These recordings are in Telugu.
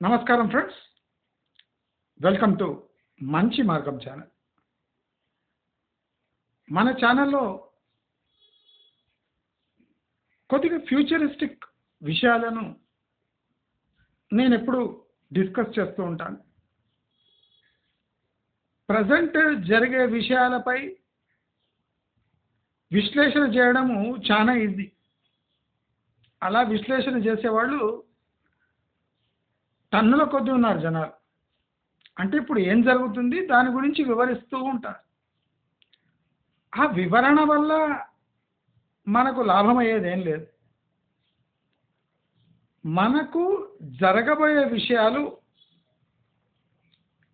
నమస్కారం ఫ్రెండ్స్, వెల్కమ్ టు మంచి మార్గం ఛానల్. మన ఛానల్లో కొద్దిగా ఫ్యూచరిస్టిక్ విషయాలను నేను ఎప్పుడు డిస్కస్ చేస్తూ ఉంటాను. ప్రజెంట్ జరిగే విషయాలపై విశ్లేషణ చేయడము చాలా ఈజీ. అలా విశ్లేషణ చేసేవాళ్ళు టన్నుల కొద్ది ఉన్నారు జనాలు. అంటే ఇప్పుడు ఏం జరుగుతుంది దాని గురించి వివరిస్తూ ఉంటారు. ఆ వివరణ వల్ల మనకు లాభం అయ్యేది ఏం లేదు. మనకు జరగబోయే విషయాలు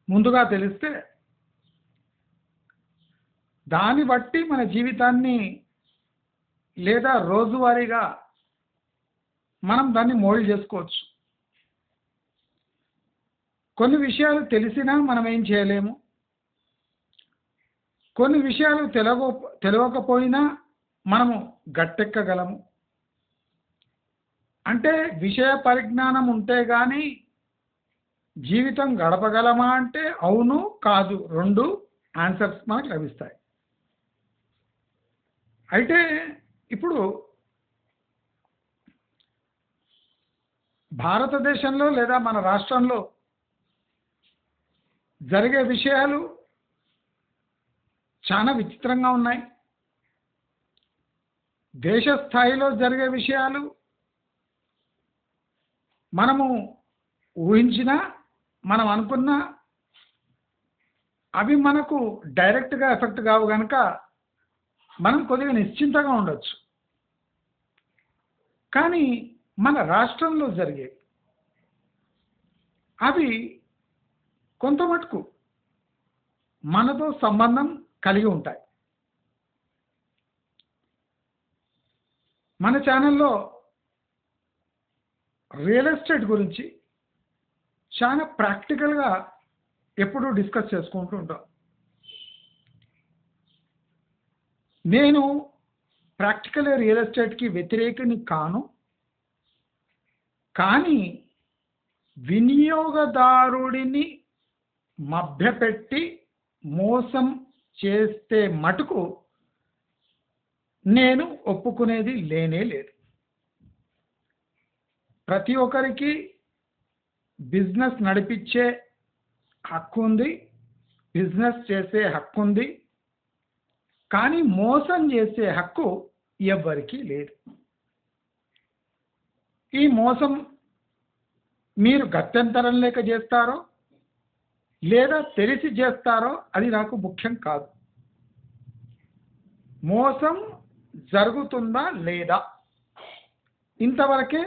ముందుగా తెలిస్తే దాన్ని బట్టి మన జీవితాన్ని లేదా రోజువారీగా మనం దాన్ని మోల్డ్ చేసుకోవచ్చు. కొన్ని విషయాలు తెలిసినా మనం ఏం చేయలేము. కొన్ని విషయాలు తెలియకపోయినా మనము గట్టెక్కగలము. అంటే విషయ పరిజ్ఞానం ఉంటే కానీ జీవితం గడపగలమా అంటే అవును కాదు రెండు ఆన్సర్స్ మనకు లభిస్తాయి. అయితే ఇప్పుడు భారతదేశంలో లేదా మన రాష్ట్రంలో జరిగే విషయాలు చాలా విచిత్రంగా ఉన్నాయి. దేశ స్థాయిలో జరిగే విషయాలు మనము ఊహించినా మనం అనుకున్నా అవి మనకు డైరెక్ట్గా ఎఫెక్ట్ కావు కనుక మనం కొద్దిగా నిశ్చింతగా ఉండొచ్చు. కానీ మన రాష్ట్రంలో జరిగే అవి కొంత మటుకు మనతో సంబంధం కలిగి ఉంటాయి. మన ఛానల్లో రియల్ ఎస్టేట్ గురించి చాలా ప్రాక్టికల్గా ఎప్పుడూ డిస్కస్ చేసుకుంటూ ఉంటాం. నేను ప్రాక్టికల్ రియల్ ఎస్టేట్కి వ్యతిరేకిని కాను, కానీ వినియోగదారుడిని మభ్యపెట్టి మోసం చేస్తే మటుకు నేను ఒప్పుకునేది లేనే లేదు. ప్రతి ఒక్కరికి బిజినెస్ నడిపించే హక్కు ఉంది, బిజినెస్ చేసే హక్కు ఉంది, కానీ మోసం చేసే హక్కు ఎవ్వరికీ లేదు. ఈ మోసం మీరు గత్యంతరం లేక చేస్తారో లేదా తెలిసి చేస్తారో అది నాకు ముఖ్యం కాదు. మోసం జరుగుతుందా లేదా ఇంతవరకే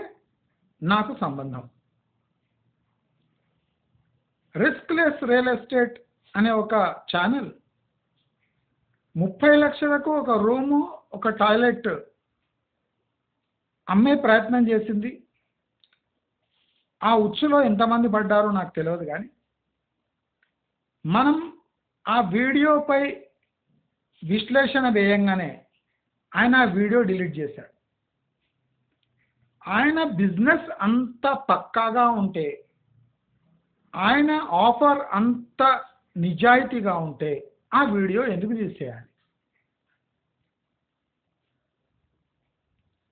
నాకు సంబంధం. రిస్క్లెస్ రియల్ ఎస్టేట్ అనే ఒక ఛానల్ 30 లక్షలకు ఒక రూము ఒక టాయిలెట్ అమ్మే ప్రయత్నం చేసింది. ఆ ఉచ్చులో ఎంతమంది పడ్డారో నాకు తెలియదు, కానీ మనం ఆ వీడియోపై విశ్లేషణ వేయంగానే ఆయన ఆ వీడియో డిలీట్ చేశాడు. ఆయన బిజినెస్ అంత పక్కాగా ఉంటే, ఆయన ఆఫర్ అంత నిజాయితీగా ఉంటే ఆ వీడియో ఎందుకు తీసేయాలి?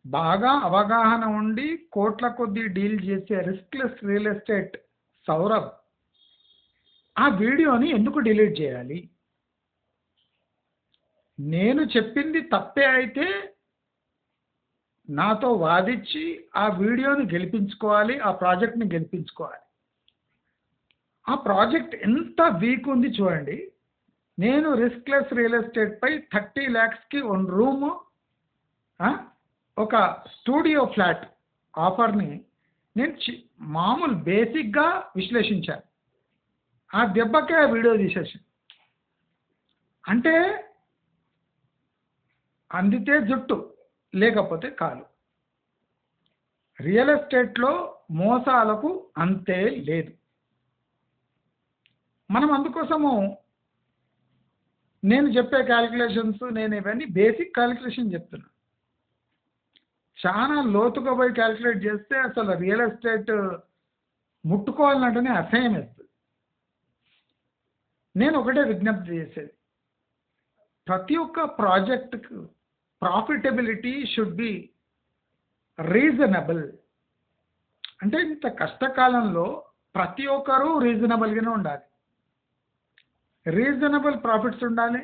బాగా అవగాహన ఉండి కోట్ల కొద్దీ డీల్ చేసే రిస్క్లెస్ రియల్ ఎస్టేట్ సౌరభ్ ఆ వీడియోని ఎందుకు డిలీట్ చేయాలి? నేను చెప్పింది తప్పే అయితే నాతో వాదించి ఆ వీడియోని గెలిపించుకోవాలి, ఆ ప్రాజెక్ట్ని గెలిపించుకోవాలి. ఆ ప్రాజెక్ట్ ఎంత వీక్ ఉంది చూడండి. నేను రిస్క్లెస్ రియల్ ఎస్టేట్పై 30 lakhsకి 1 రూము ఒక స్టూడియో ఫ్లాట్ ఆఫర్ని నేను మామూలు బేసిక్గా విశ్లేషించాను. ఆ దెబ్బకే ఆ వీడియో తీసేసాను. అంటే అందితే జుట్టు లేకపోతే కాలు. రియల్ ఎస్టేట్లో మోసాలకు అంతే లేదు. మనం అందుకోసము నేను చెప్పే క్యాలిక్యులేషన్స్ నేను ఇవన్నీ బేసిక్ క్యాలిక్యులేషన్ చెప్తున్నా. చాలా లోతుగా పోయి క్యాలిక్యులేట్ చేస్తే అసలు రియల్ ఎస్టేట్ ముట్టుకోవాలంటేనే అసహ్యం వేస్తుంది. నేను ఒకటే విజ్ఞప్తి చేసేది, ప్రతి ఒక్క ప్రాజెక్టుకు ప్రాఫిటబిలిటీ షుడ్ బి రీజనబుల్. అంటే ఇంత కష్టకాలంలో ప్రతి ఒక్కరూ రీజనబుల్గానే ఉండాలి. రీజనబుల్ ప్రాఫిట్స్ ఉండాలి,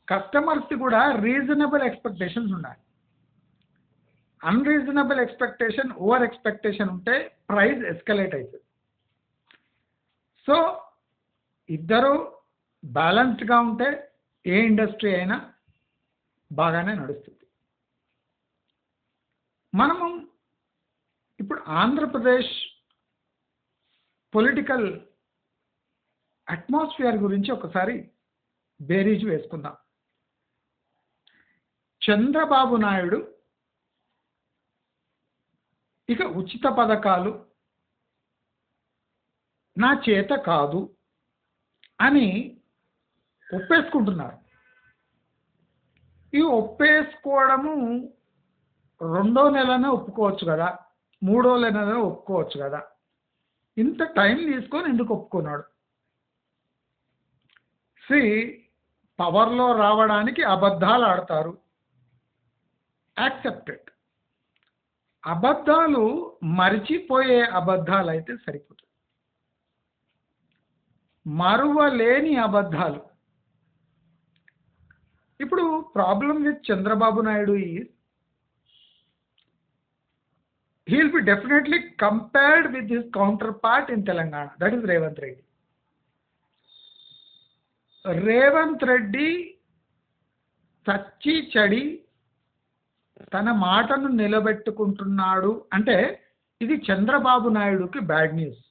కస్టమర్స్కి కూడా రీజనబుల్ ఎక్స్పెక్టేషన్స్ ఉండాలి. అన్రీజనబుల్ ఎక్స్పెక్టేషన్, ఓవర్ ఎక్స్పెక్టేషన్ ఉంటే ప్రైస్ ఎస్కలేట్ అవుతుంది. సో ఇద్దరు బ్యాలెన్స్డ్గా ఉంటే ఏ ఇండస్ట్రీ అయినా బాగానే నడుస్తుంది. మనము ఇప్పుడు ఆంధ్రప్రదేశ్ పొలిటికల్ అట్మాస్ఫియర్ గురించి ఒకసారి బేరీజు వేసుకుందాం. చంద్రబాబు నాయుడు ఇక ఉచిత పథకాలు నా చేత కాదు అని ఒప్పేసుకుంటున్నారు. ఈ ఒప్పేసుకోవడము రెండో నెలనే ఒప్పుకోవచ్చు కదా, మూడో నెలనే ఒప్పుకోవచ్చు కదా, ఇంత టైం తీసుకొని ఎందుకు ఒప్పుకున్నాడు? పవర్లో రావడానికి అబద్ధాలు ఆడతారు, యాక్సెప్టెడ్. అబద్ధాలు మరిచిపోయే అబద్ధాలు అయితే సరిపోతుంది. మరువలేని అబద్ధాలు. ఇప్పుడు problem with Chandrababu Naidu is he will be definitely compared with his counterpart in Telangana, that is Revanth Reddy. Revanth Reddy చచ్చి చెడి తన మాటను నిలబెట్టుకుంటున్నాడు అంటే ఇది చంద్రబాబు నాయుడుకి బ్యాడ్ న్యూస్.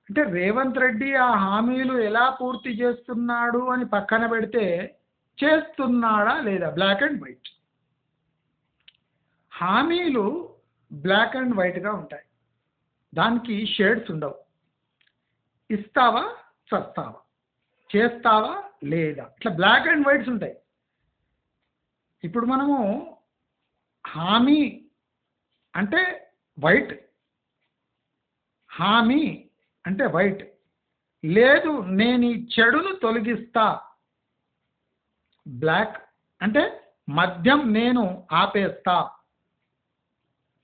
అంటే రేవంత్ రెడ్డి ఆ హామీలు ఎలా పూర్తి చేస్తున్నాడు అని పక్కన పెడితే చేస్తున్నాడా లేదా, బ్లాక్ అండ్ వైట్. హామీలు బ్లాక్ అండ్ వైట్గా ఉంటాయి, దానికి షేడ్స్ ఉండవు. ఇస్తావా చస్తావా, చేస్తావా లేదా, ఇట్లా బ్లాక్ అండ్ వైట్స్ ఉంటాయి. ఇప్పుడు మనము హామీ అంటే వైట్, హామీ అంటే వైట్. లేదు నేను ఈ చెడును తొలగిస్తా, బ్లాక్. అంటే మద్యం నేను ఆపేస్తా,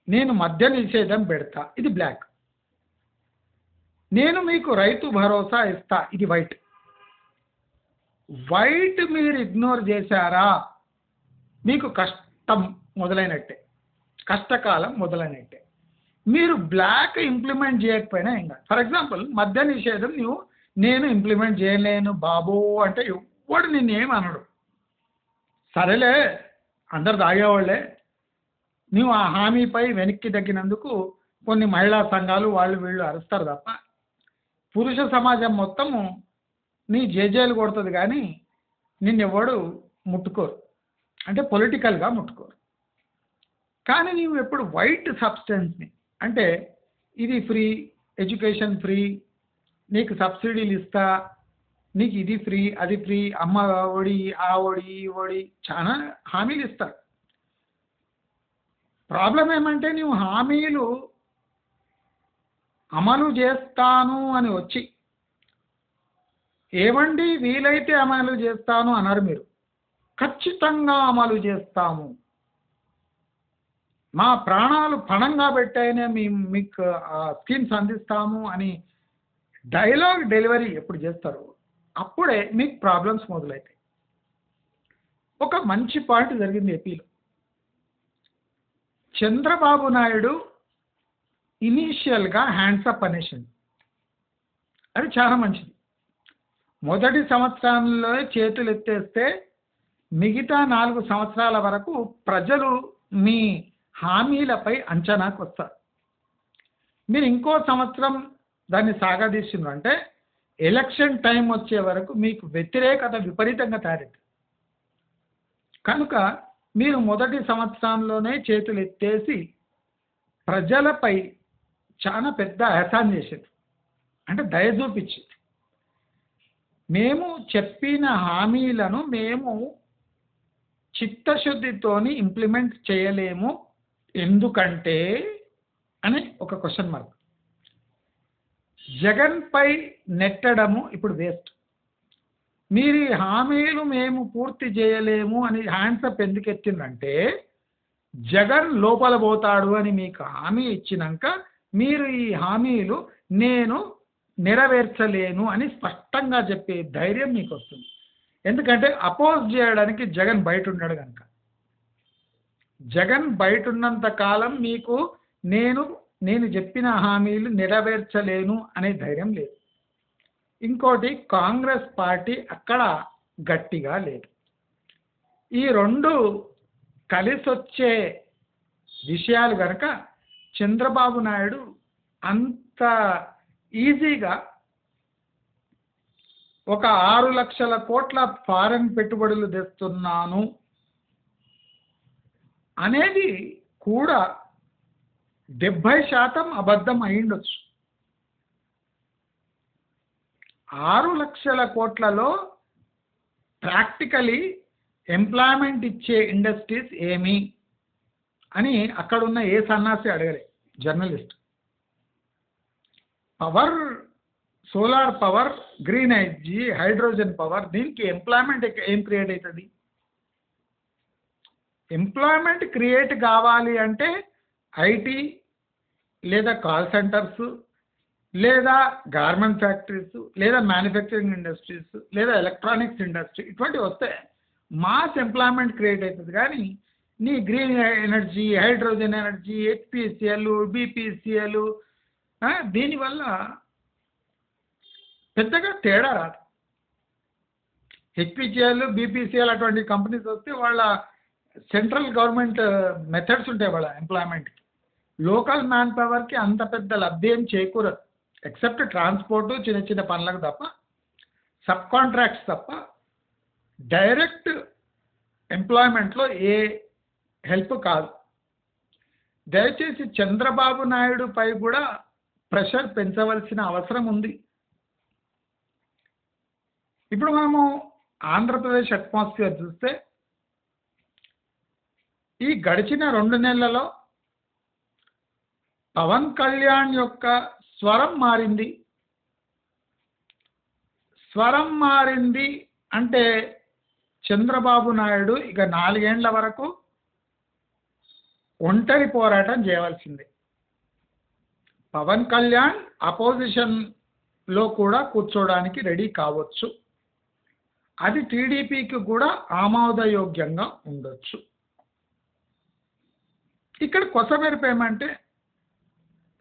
నేను మద్య నిషేధం పెడతా, ఇది బ్లాక్. నేను మీకు రైతు భరోసా ఇస్తా, ఇది వైట్. వైట్ మీరు ఇగ్నోర్ చేశారా మీకు కష్టం మొదలైనట్టే, కష్టకాలం మొదలైనట్టే. మీరు బ్లాక్ ఇంప్లిమెంట్ చేయకపోయినా ఏం కాదు. ఫర్ ఎగ్జాంపుల్ మద్య నిషేధం నేను ఇంప్లిమెంట్ చేయలేను బాబు అంటే ఎవ్వడు నిన్నేం అనడు. సరేలే అందరు తాగేవాళ్ళే, నువ్వు ఆ హామీపై వెనక్కి తగ్గినందుకు కొన్ని మహిళా సంఘాలు వాళ్ళు వీళ్ళు అరుస్తారు తప్ప పురుష సమాజం మొత్తము నీ జేజేలు కొడుతుంది, కానీ నిన్నెవ్వడు ముట్టుకోరు, అంటే పొలిటికల్గా ముట్టుకోరు. కానీ నీవు ఎప్పుడు వైట్ సబ్స్టెన్స్ని అంటే ఇది ఫ్రీ, ఎడ్యుకేషన్ ఫ్రీ, నీకు సబ్సిడీలు ఇస్తా, నీకు ఇది ఫ్రీ అది ఫ్రీ, అమ్మ ఒడి ఆ ఒడి ఈ ఒడి, చాలా హామీలు ఇస్తారు. ప్రాబ్లం ఏమంటే నువ్వు హామీలు అమలు చేస్తాను అని వచ్చి ఏమండి వీలైతే అమలు చేస్తాను అన్నారు, మీరు ఖచ్చితంగా అమలు చేస్తాము, మా ప్రాణాలు పణంగా పెట్టైనా మీకు స్కీమ్స్ అందిస్తాము అని డైలాగ్ డెలివరీ ఎప్పుడు చేస్తారు అప్పుడే మీకు ప్రాబ్లమ్స్ మొదలవుతాయి. ఒక మంచి పాయింట్ జరిగింది ఏపీలో. చంద్రబాబు నాయుడు ఇనీషియల్గా హ్యాండ్సప్ అనేసింది, అది చాలా మంచిది. మొదటి సంవత్సరంలో చేతులు ఎత్తేస్తే మిగతా 4 సంవత్సరాల వరకు ప్రజలు మీ హామీలపై అంచనాకు వస్తారు. మీరు ఇంకో సంవత్సరం దాన్ని సాగదీసిండ్రు అంటే ఎలక్షన్ టైం వచ్చే వరకు మీకు వ్యతిరేకత విపరీతంగా తయారైంది. కనుక మీరు మొదటి సంవత్సరంలోనే చేతులు ఎత్తేసి ప్రజలపై చాలా పెద్ద ఎహసాన్ చేసేది, అంటే దయ చూపించింది. మేము చెప్పిన హామీలను మేము చిత్తశుద్ధితోని ఇంప్లిమెంట్ చేయలేము, ఎందుకంటే అని ఒక క్వశ్చన్ మార్క్. జగన్ పై నెట్టడము ఇప్పుడు వేస్ట్. మీరు ఈ హామీలు మేము పూర్తి చేయలేము అని హ్యాండ్సప్ ఎందుకు ఎత్తిందంటే, జగన్ లోపల పోతాడు అని మీకు హామీ ఇచ్చినాక మీరు ఈ హామీలు నేను నెరవేర్చలేను అని స్పష్టంగా చెప్పే ధైర్యం మీకు వస్తుంది. ఎందుకంటే అపోజ్ చేయడానికి జగన్ బయట ఉన్నాడు కనుక. జగన్ బయట ఉన్నంత కాలం మీకు నేను చెప్పిన హామీలు నెరవేర్చలేను అనే ధైర్యం లేదు. ఇంకోటి, కాంగ్రెస్ పార్టీ అక్కడ గట్టిగా లేదు. ఈ రెండు కలిసొచ్చే విషయాలు కనుక చంద్రబాబు నాయుడు అంత ఈజీగా ఒక 6 లక్షల కోట్ల ఫారెన్ పెట్టుబడులు తెస్తున్నాను అనేది కూడా 70% అబద్ధం అయిండొచ్చు. 6 లక్షల కోట్లలో ప్రాక్టికలీ ఎంప్లాయ్మెంట్ ఇచ్చే ఇండస్ట్రీస్ ఏమి అని అక్కడున్న ఏ సన్నాసి అడగలే journalist. Power, solar power, green energy, hydrogen power, దీనికి ఎంప్లాయ్మెంట్ ఏం క్రియేట్ అవుతుంది? ఎంప్లాయ్మెంట్ క్రియేట్ కావాలి అంటే ఐటీ లేదా కాల్ సెంటర్స్ లేదా గార్మెంట్ ఫ్యాక్టరీస్ లేదా మ్యానుఫ్యాక్చరింగ్ ఇండస్ట్రీస్ లేదా ఎలక్ట్రానిక్స్ ఇండస్ట్రీ ఇటువంటివి వస్తే మాస్ ఎంప్లాయ్మెంట్ క్రియేట్ అవుతుంది. కానీ నీ green energy, hydrogen energy, HPCL, BPCL దీనివల్ల పెద్దగా తేడా రాదు. హెచ్పిసిఎల్, బీపీసీఎల్ అటువంటి కంపెనీస్ వస్తే వాళ్ళ సెంట్రల్ గవర్నమెంట్ మెథడ్స్ ఉంటాయి వాళ్ళ ఎంప్లాయ్మెంట్కి. లోకల్ మ్యాన్ పవర్కి అంత పెద్ద లబ్ధి ఏం చేకూరదు, ఎక్సెప్ట్ ట్రాన్స్పోర్టు, చిన్న చిన్న పనులకు తప్ప, సబ్ కాంట్రాక్ట్స్ తప్ప డైరెక్ట్ ఎంప్లాయ్మెంట్లో ఏ హెల్ప్ కాదు. దయచేసి చంద్రబాబు నాయుడు పై కూడా ప్రెషర్ పెంచవలసిన అవసరం ఉంది. ఇప్పుడు మనము ఆంధ్రప్రదేశ్ అట్మాస్ఫియర్ చూస్తే ఈ గడిచిన 2 నెలలలో పవన్ కళ్యాణ్ యొక్క స్వరం మారింది. స్వరం మారింది అంటే చంద్రబాబు నాయుడు ఇక 4 ఏళ్ల వరకు ఒంటరి పోరాటం చేయవలసిందే. పవన్ కళ్యాణ్ అపోజిషన్లో కూడా కూర్చోడానికి రెడీ కావచ్చు. అది టీడీపీకి కూడా ఆమోదయోగ్యంగా ఉండొచ్చు. ఇక్కడ కొసమెరుపు ఏమంటే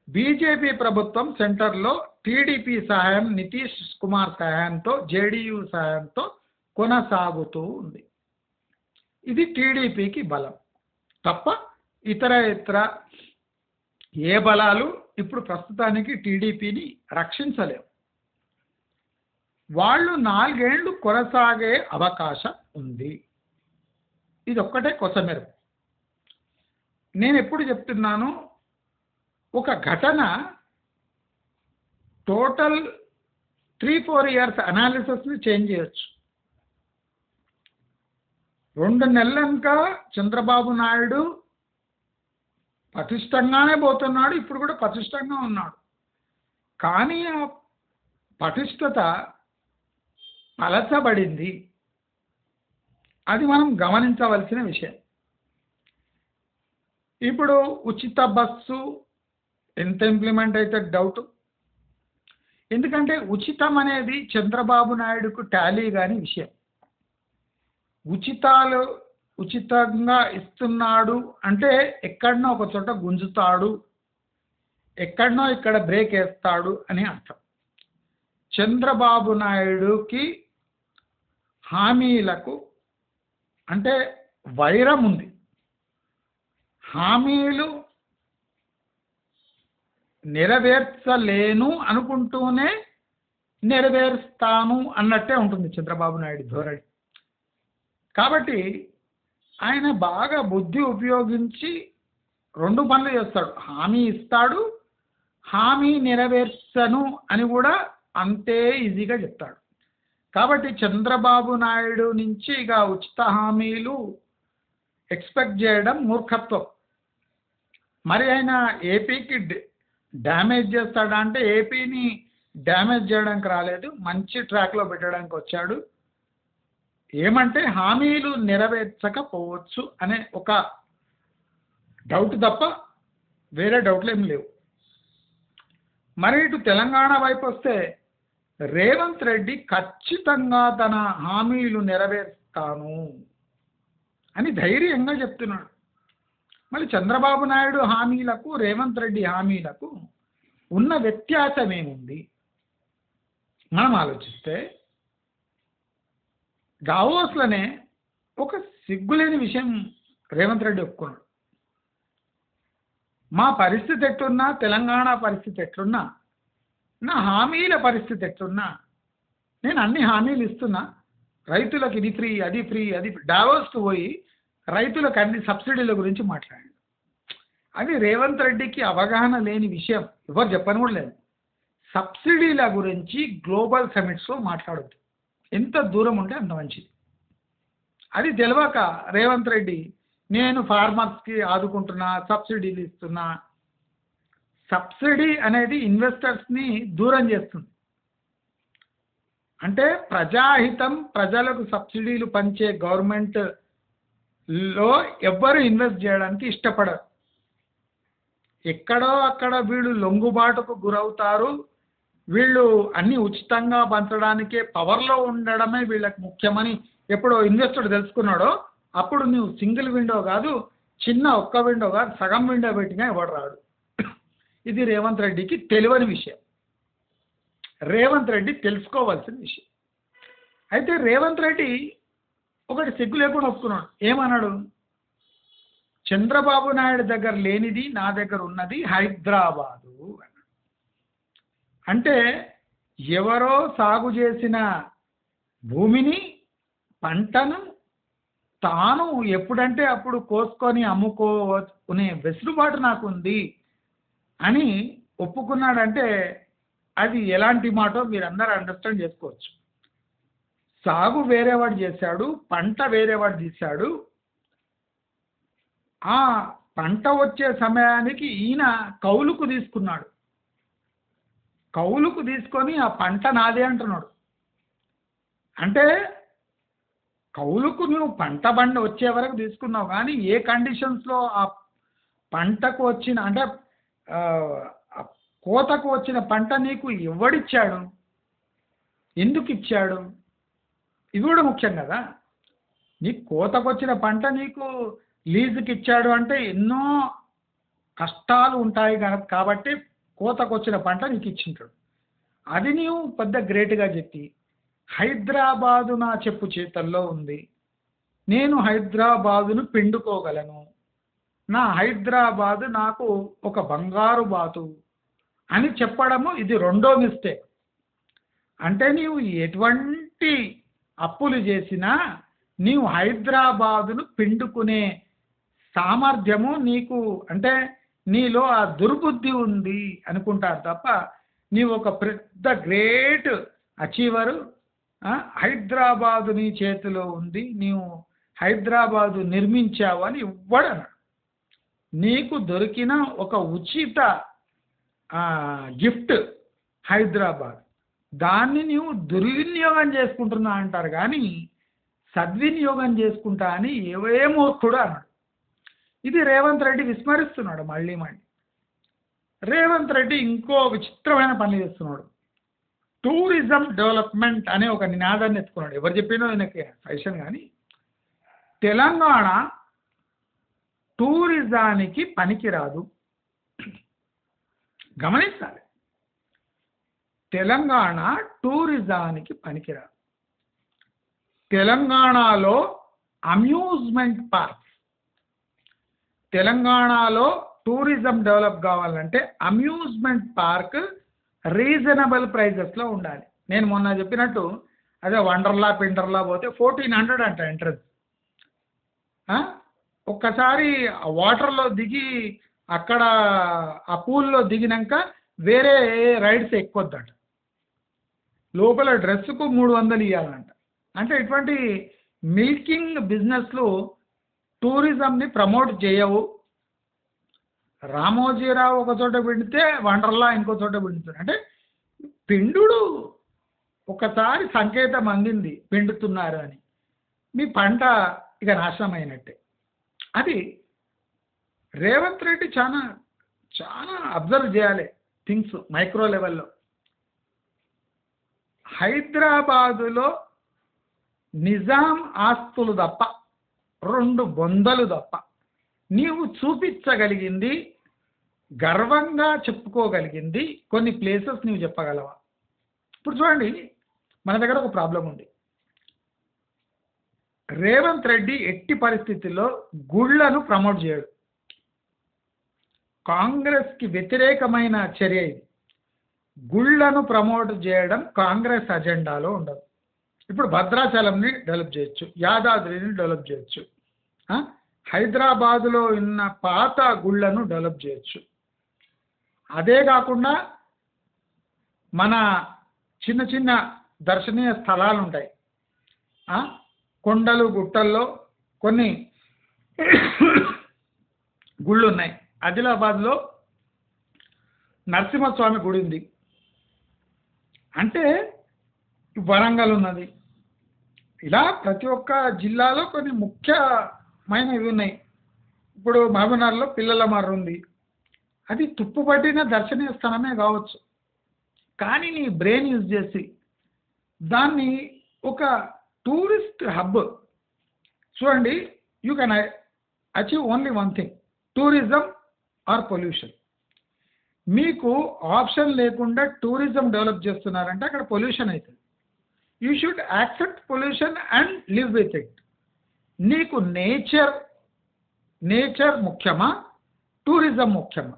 బీజేపీ ప్రభుత్వం సెంటర్లో టీడీపీ సహాయం, నితీష్ కుమార్ సహాయంతో, జేడీయూ సహాయంతో కొనసాగుతూ ఉంది. ఇది టీడీపీకి బలం తప్ప ఇతర ఏ బలాలు ఇప్పుడు ప్రస్తుతానికి టీడీపీని రక్షించలేవు. వాళ్ళు 4 ఏళ్ళు కొనసాగే అవకాశం ఉంది. ఇది ఒక్కటే కొసమెరుపు. నేను ఎప్పుడు చెప్తున్నాను, ఒక ఘటన టోటల్ 3-4 ఇయర్స్ అనాలిసిస్ని చేంజ్ చేయొచ్చు. 2 నెలలక చంద్రబాబు నాయుడు పటిష్టంగానే పోతున్నాడు, ఇప్పుడు కూడా పటిష్టంగా ఉన్నాడు. కానీ ఆ పటిష్టత పలచబడింది. అది మనం గమనించవలసిన విషయం. ఇప్పుడు ఉచిత బస్సు ఎంత ఇంప్లిమెంట్ అయితే డౌట్. ఎందుకంటే ఉచితం అనేది చంద్రబాబు నాయుడుకు టాలీ కాని విషయం. ఉచితంగా ఇస్తున్నాడు అంటే ఎక్కడనో ఒక చోట గుంజుతాడు, ఎక్కడనో ఇక్కడ బ్రేక్ వేస్తాడు అని అర్థం. చంద్రబాబు నాయుడుకి హామీలకు అంటే వైరం ఉంది. హామీలు నెరవేర్చలేను అనుకుంటూనే నెరవేరుస్తాను అన్నట్టే ఉంటుంది చంద్రబాబు నాయుడు ధోరణి. కాబట్టి ఆయన బాగా బుద్ధి ఉపయోగించి 2 పనులు చేస్తాడు. హామీ ఇస్తాడు, హామీ నెరవేర్చను అని కూడా అంతే ఈజీగా చెప్తాడు. కాబట్టి చంద్రబాబు నాయుడు నుంచి ఇక ఉచిత హామీలు ఎక్స్పెక్ట్ చేయడం మూర్ఖత్వం. మరి ఆయన ఏపీకి డ్యామేజ్ చేస్తాడా అంటే ఏపీని డ్యామేజ్ చేయడానికి రాలేదు, మంచి ట్రాక్లో పెట్టడానికి వచ్చాడు. ఏమంటే హామీలు నెరవేర్చకపోవచ్చు అనే ఒక డౌట్ తప్ప వేరే డౌట్లు ఏం లేవు. మరి ఇటు తెలంగాణ వైపు వస్తే రేవంత్ రెడ్డి ఖచ్చితంగా తన హామీలు నెరవేర్తాను అని ధైర్యంగా చెప్తున్నాడు. మళ్ళీ చంద్రబాబు నాయుడు హామీలకు రేవంత్ రెడ్డి హామీలకు ఉన్న వ్యత్యాసం ఏముంది మనం ఆలోచిస్తే, దావోస్లోనే ఒక సిగ్గులేని విషయం రేవంత్ రెడ్డి ఒప్పుకున్నాడు. మా పరిస్థితి ఎట్లున్నా, తెలంగాణ పరిస్థితి ఎట్లున్నా, నా హామీల పరిస్థితి ఎట్లున్నా, నేను అన్ని హామీలు ఇస్తున్నా, రైతులకు ఇది ఫ్రీ అది ఫ్రీ అది డావోస్కి పోయి రైతులకు అన్ని సబ్సిడీల గురించి మాట్లాడాడు. అది రేవంత్ రెడ్డికి అవగాహన లేని విషయం, ఎవరు చెప్పని కూడా లేదు. సబ్సిడీల గురించి గ్లోబల్ సమిట్స్లో మాట్లాడద్దు, ఎంత దూరం ఉంటే అంత మంచిది. అది తెలియక రేవంత్ రెడ్డి నేను ఫార్మర్స్కి ఆదుకుంటున్నా, సబ్సిడీలు ఇస్తున్నా. సబ్సిడీ అనేది ఇన్వెస్టర్స్ని దూరం చేస్తుంది. అంటే ప్రజాహితం, ప్రజలకు సబ్సిడీలు పంచే గవర్నమెంట్లో ఎవ్వరు ఇన్వెస్ట్ చేయడానికి ఇష్టపడరు. ఎక్కడో అక్కడ వీళ్ళు లొంగుబాటుకు గురవుతారు. వీళ్ళు అన్నీ ఉచితంగా పంచడానికే, పవర్లో ఉండడమే వీళ్ళకి ముఖ్యమని ఎప్పుడో ఇన్వెస్టర్ తెలుసుకున్నాడో అప్పుడు నువ్వు సింగిల్ విండో కాదు, చిన్న ఒక్క విండో కాదు, సగం విండో పెట్టినా ఎవడు రాడు. ఇది రేవంత్ రెడ్డికి తెలియని విషయం, రేవంత్ రెడ్డి తెలుసుకోవాల్సిన విషయం. అయితే రేవంత్ రెడ్డి ఒకటి సిగ్గు లేకుండా ఒప్పుకున్నాడు. ఏమన్నాడు? చంద్రబాబు నాయుడు దగ్గర లేనిది నా దగ్గర ఉన్నది హైదరాబాదు అన్నాడు. అంటే ఎవరో సాగు చేసిన భూమిని, పంటను తాను ఎప్పుడంటే అప్పుడు కోసుకొని అమ్ముకోనే వెసులుబాటు నాకు ఉంది అని ఒప్పుకున్నాడంటే అది ఎలాంటి మాటో మీరు అందరూ అండర్స్టాండ్ చేసుకోవచ్చు. సాగు వేరేవాడు చేశాడు, పంట వేరేవాడు తీశాడు. ఆ పంట వచ్చే సమయానికి ఈయన కౌలుకు తీసుకున్నాడు. కౌలుకు తీసుకొని ఆ పంట నాదే అంటున్నాడు. అంటే కౌలుకు నువ్వు పంట బండి వచ్చే వరకు తీసుకున్నావు, కానీ ఏ కండిషన్స్లో ఆ పంటకు వచ్చిన అంటే కోతకు వచ్చిన పంట నీకు ఎవడిచ్చాడు, ఎందుకు ఇచ్చాడు, ఇవి కూడా ముఖ్యం కదా. నీకు కోతకు వచ్చిన పంట నీకు లీజుకి ఇచ్చాడు అంటే ఎన్నో కష్టాలు ఉంటాయి కాబట్టి కోతకు వచ్చిన పంట నీకు ఇచ్చింటాడు. అది నీవు పెద్ద గ్రేట్గా చెప్పి హైదరాబాదు నా చెప్పు చేతల్లో ఉంది, నేను హైదరాబాదును పిండుకోగలను, నా హైదరాబాదు నాకు ఒక బంగారు బాతు అని చెప్పడము ఇది రెండో మిస్టేక్. అంటే నీవు ఎటువంటి అప్పులు చేసినా నీవు హైదరాబాదును పిండుకునే సామర్థ్యము నీకు, అంటే నీలో ఆ దుర్బుద్ధి ఉంది అనుకుంటారు తప్ప నీవు ఒక పెద్ద గ్రేట్ అచీవరు, హైదరాబాదు నీ చేతిలో ఉంది, నీవు హైదరాబాదు నిర్మించావు అని ఇవ్వడను. నీకు దొరికిన ఒక ఉచిత గిఫ్ట్ హైదరాబాద్, దాన్ని నీవు దుర్వినియోగం చేసుకుంటున్నా అంటారు కానీ సద్వినియోగం చేసుకుంటా అని ఏ మూర్ఖుడు అన్నాడు. ఇది రేవంత్ రెడ్డి విస్మరిస్తున్నాడు మళ్ళీ మళ్ళీ. రేవంత్ రెడ్డి ఇంకో విచిత్రమైన పని చేస్తున్నాడు. టూరిజం డెవలప్మెంట్ అనే ఒక నినాదాన్ని ఎత్తుకున్నాడు. ఎవరు చెప్పినో ఆయనకి సజెషన్, కానీ తెలంగాణ టూరిజానికి పనికిరాదు. గమనించాలి, తెలంగాణ టూరిజానికి పనికిరాదు. తెలంగాణలో అమ్యూజ్మెంట్ పార్క్స్, తెలంగాణలో టూరిజం డెవలప్ కావాలంటే అమ్యూజ్మెంట్ పార్క్ రీజనబుల్ ప్రైజెస్లో ఉండాలి. నేను మొన్న చెప్పినట్టు అదే వండర్లా పిండర్లా పోతే 1400 అంట ఎంట్రన్స్. ఒక్కసారి వాటర్లో దిగి అక్కడ ఆ పూల్లో దిగినాక వేరే రైడ్స్ ఎక్కొద్దట, లోపల డ్రెస్సుకు 300 ఇవ్వాలంట. అంటే ఇటువంటి మిల్కింగ్ బిజినెస్లు టూరిజంని ప్రమోట్ చేయవు. రామోజీరావు ఒక చోట పిండితే వండర్లా ఇంకో చోట పిండుతుంది. అంటే పిండుడు ఒకసారి సంకేతం అందింది పిండుతున్నారు అని, మీ పంట ఇక నాశనం అయినట్టే. అది రేవంత్ రెడ్డి చాలా చాలా అబ్జర్వ్ చేయాలి థింగ్స్ మైక్రో లెవెల్లో. హైదరాబాదులో నిజాం ఆస్తులు తప్ప, 2 బొందలు తప్ప నీవు చూపించగలిగింది, గర్వంగా చెప్పుకోగలిగింది కొన్ని ప్లేసెస్ నీవు చెప్పగలవా? ఇప్పుడు చూడండి, మన దగ్గర ఒక ప్రాబ్లం ఉంది. రేవంత్ రెడ్డి ఎట్టి పరిస్థితుల్లో గుళ్లను ప్రమోట్ చేయడు. కాంగ్రెస్కి వ్యతిరేకమైన చర్య ఇది. గుళ్లను ప్రమోట్ చేయడం కాంగ్రెస్ అజెండాలో ఉండదు. ఇప్పుడు భద్రాచలంని డెవలప్ చేయొచ్చు, యాదాద్రిని డెవలప్ చేయొచ్చు, హైదరాబాదులో ఉన్న పాత గుళ్లను డెవలప్ చేయొచ్చు. అదే కాకుండా మన చిన్న చిన్న దర్శనీయ స్థలాలు ఉంటాయి, కొండలు గుట్టల్లో కొన్ని గుళ్ళు ఉన్నాయి. ఆదిలాబాద్లో నరసింహస్వామి గుడి ఉంది, అంటే వరంగల్ ఉన్నది. ఇలా ప్రతి ఒక్క జిల్లాలో కొన్ని ముఖ్యమైనవి ఉన్నాయి. ఇప్పుడు మహబూబ్నగర్లో పిల్లల మర్రి ఉంది, అది తుప్పుపట్టిన దర్శనీయ స్థలమే కావచ్చు, కానీ నీ బ్రెయిన్ యూజ్ చేసి దాన్ని ఒక టూరిస్ట్ హబ్ చూడండి. You can achieve only one thing, tourism or pollution. మీకు ఆప్షన్ లేకుండా టూరిజం డెవలప్ చేస్తున్నారంటే అక్కడ పొల్యూషన్ అవుతుంది. You should accept pollution and live with it. నీకు నేచర్ ముఖ్యమా, టూరిజం ముఖ్యమా?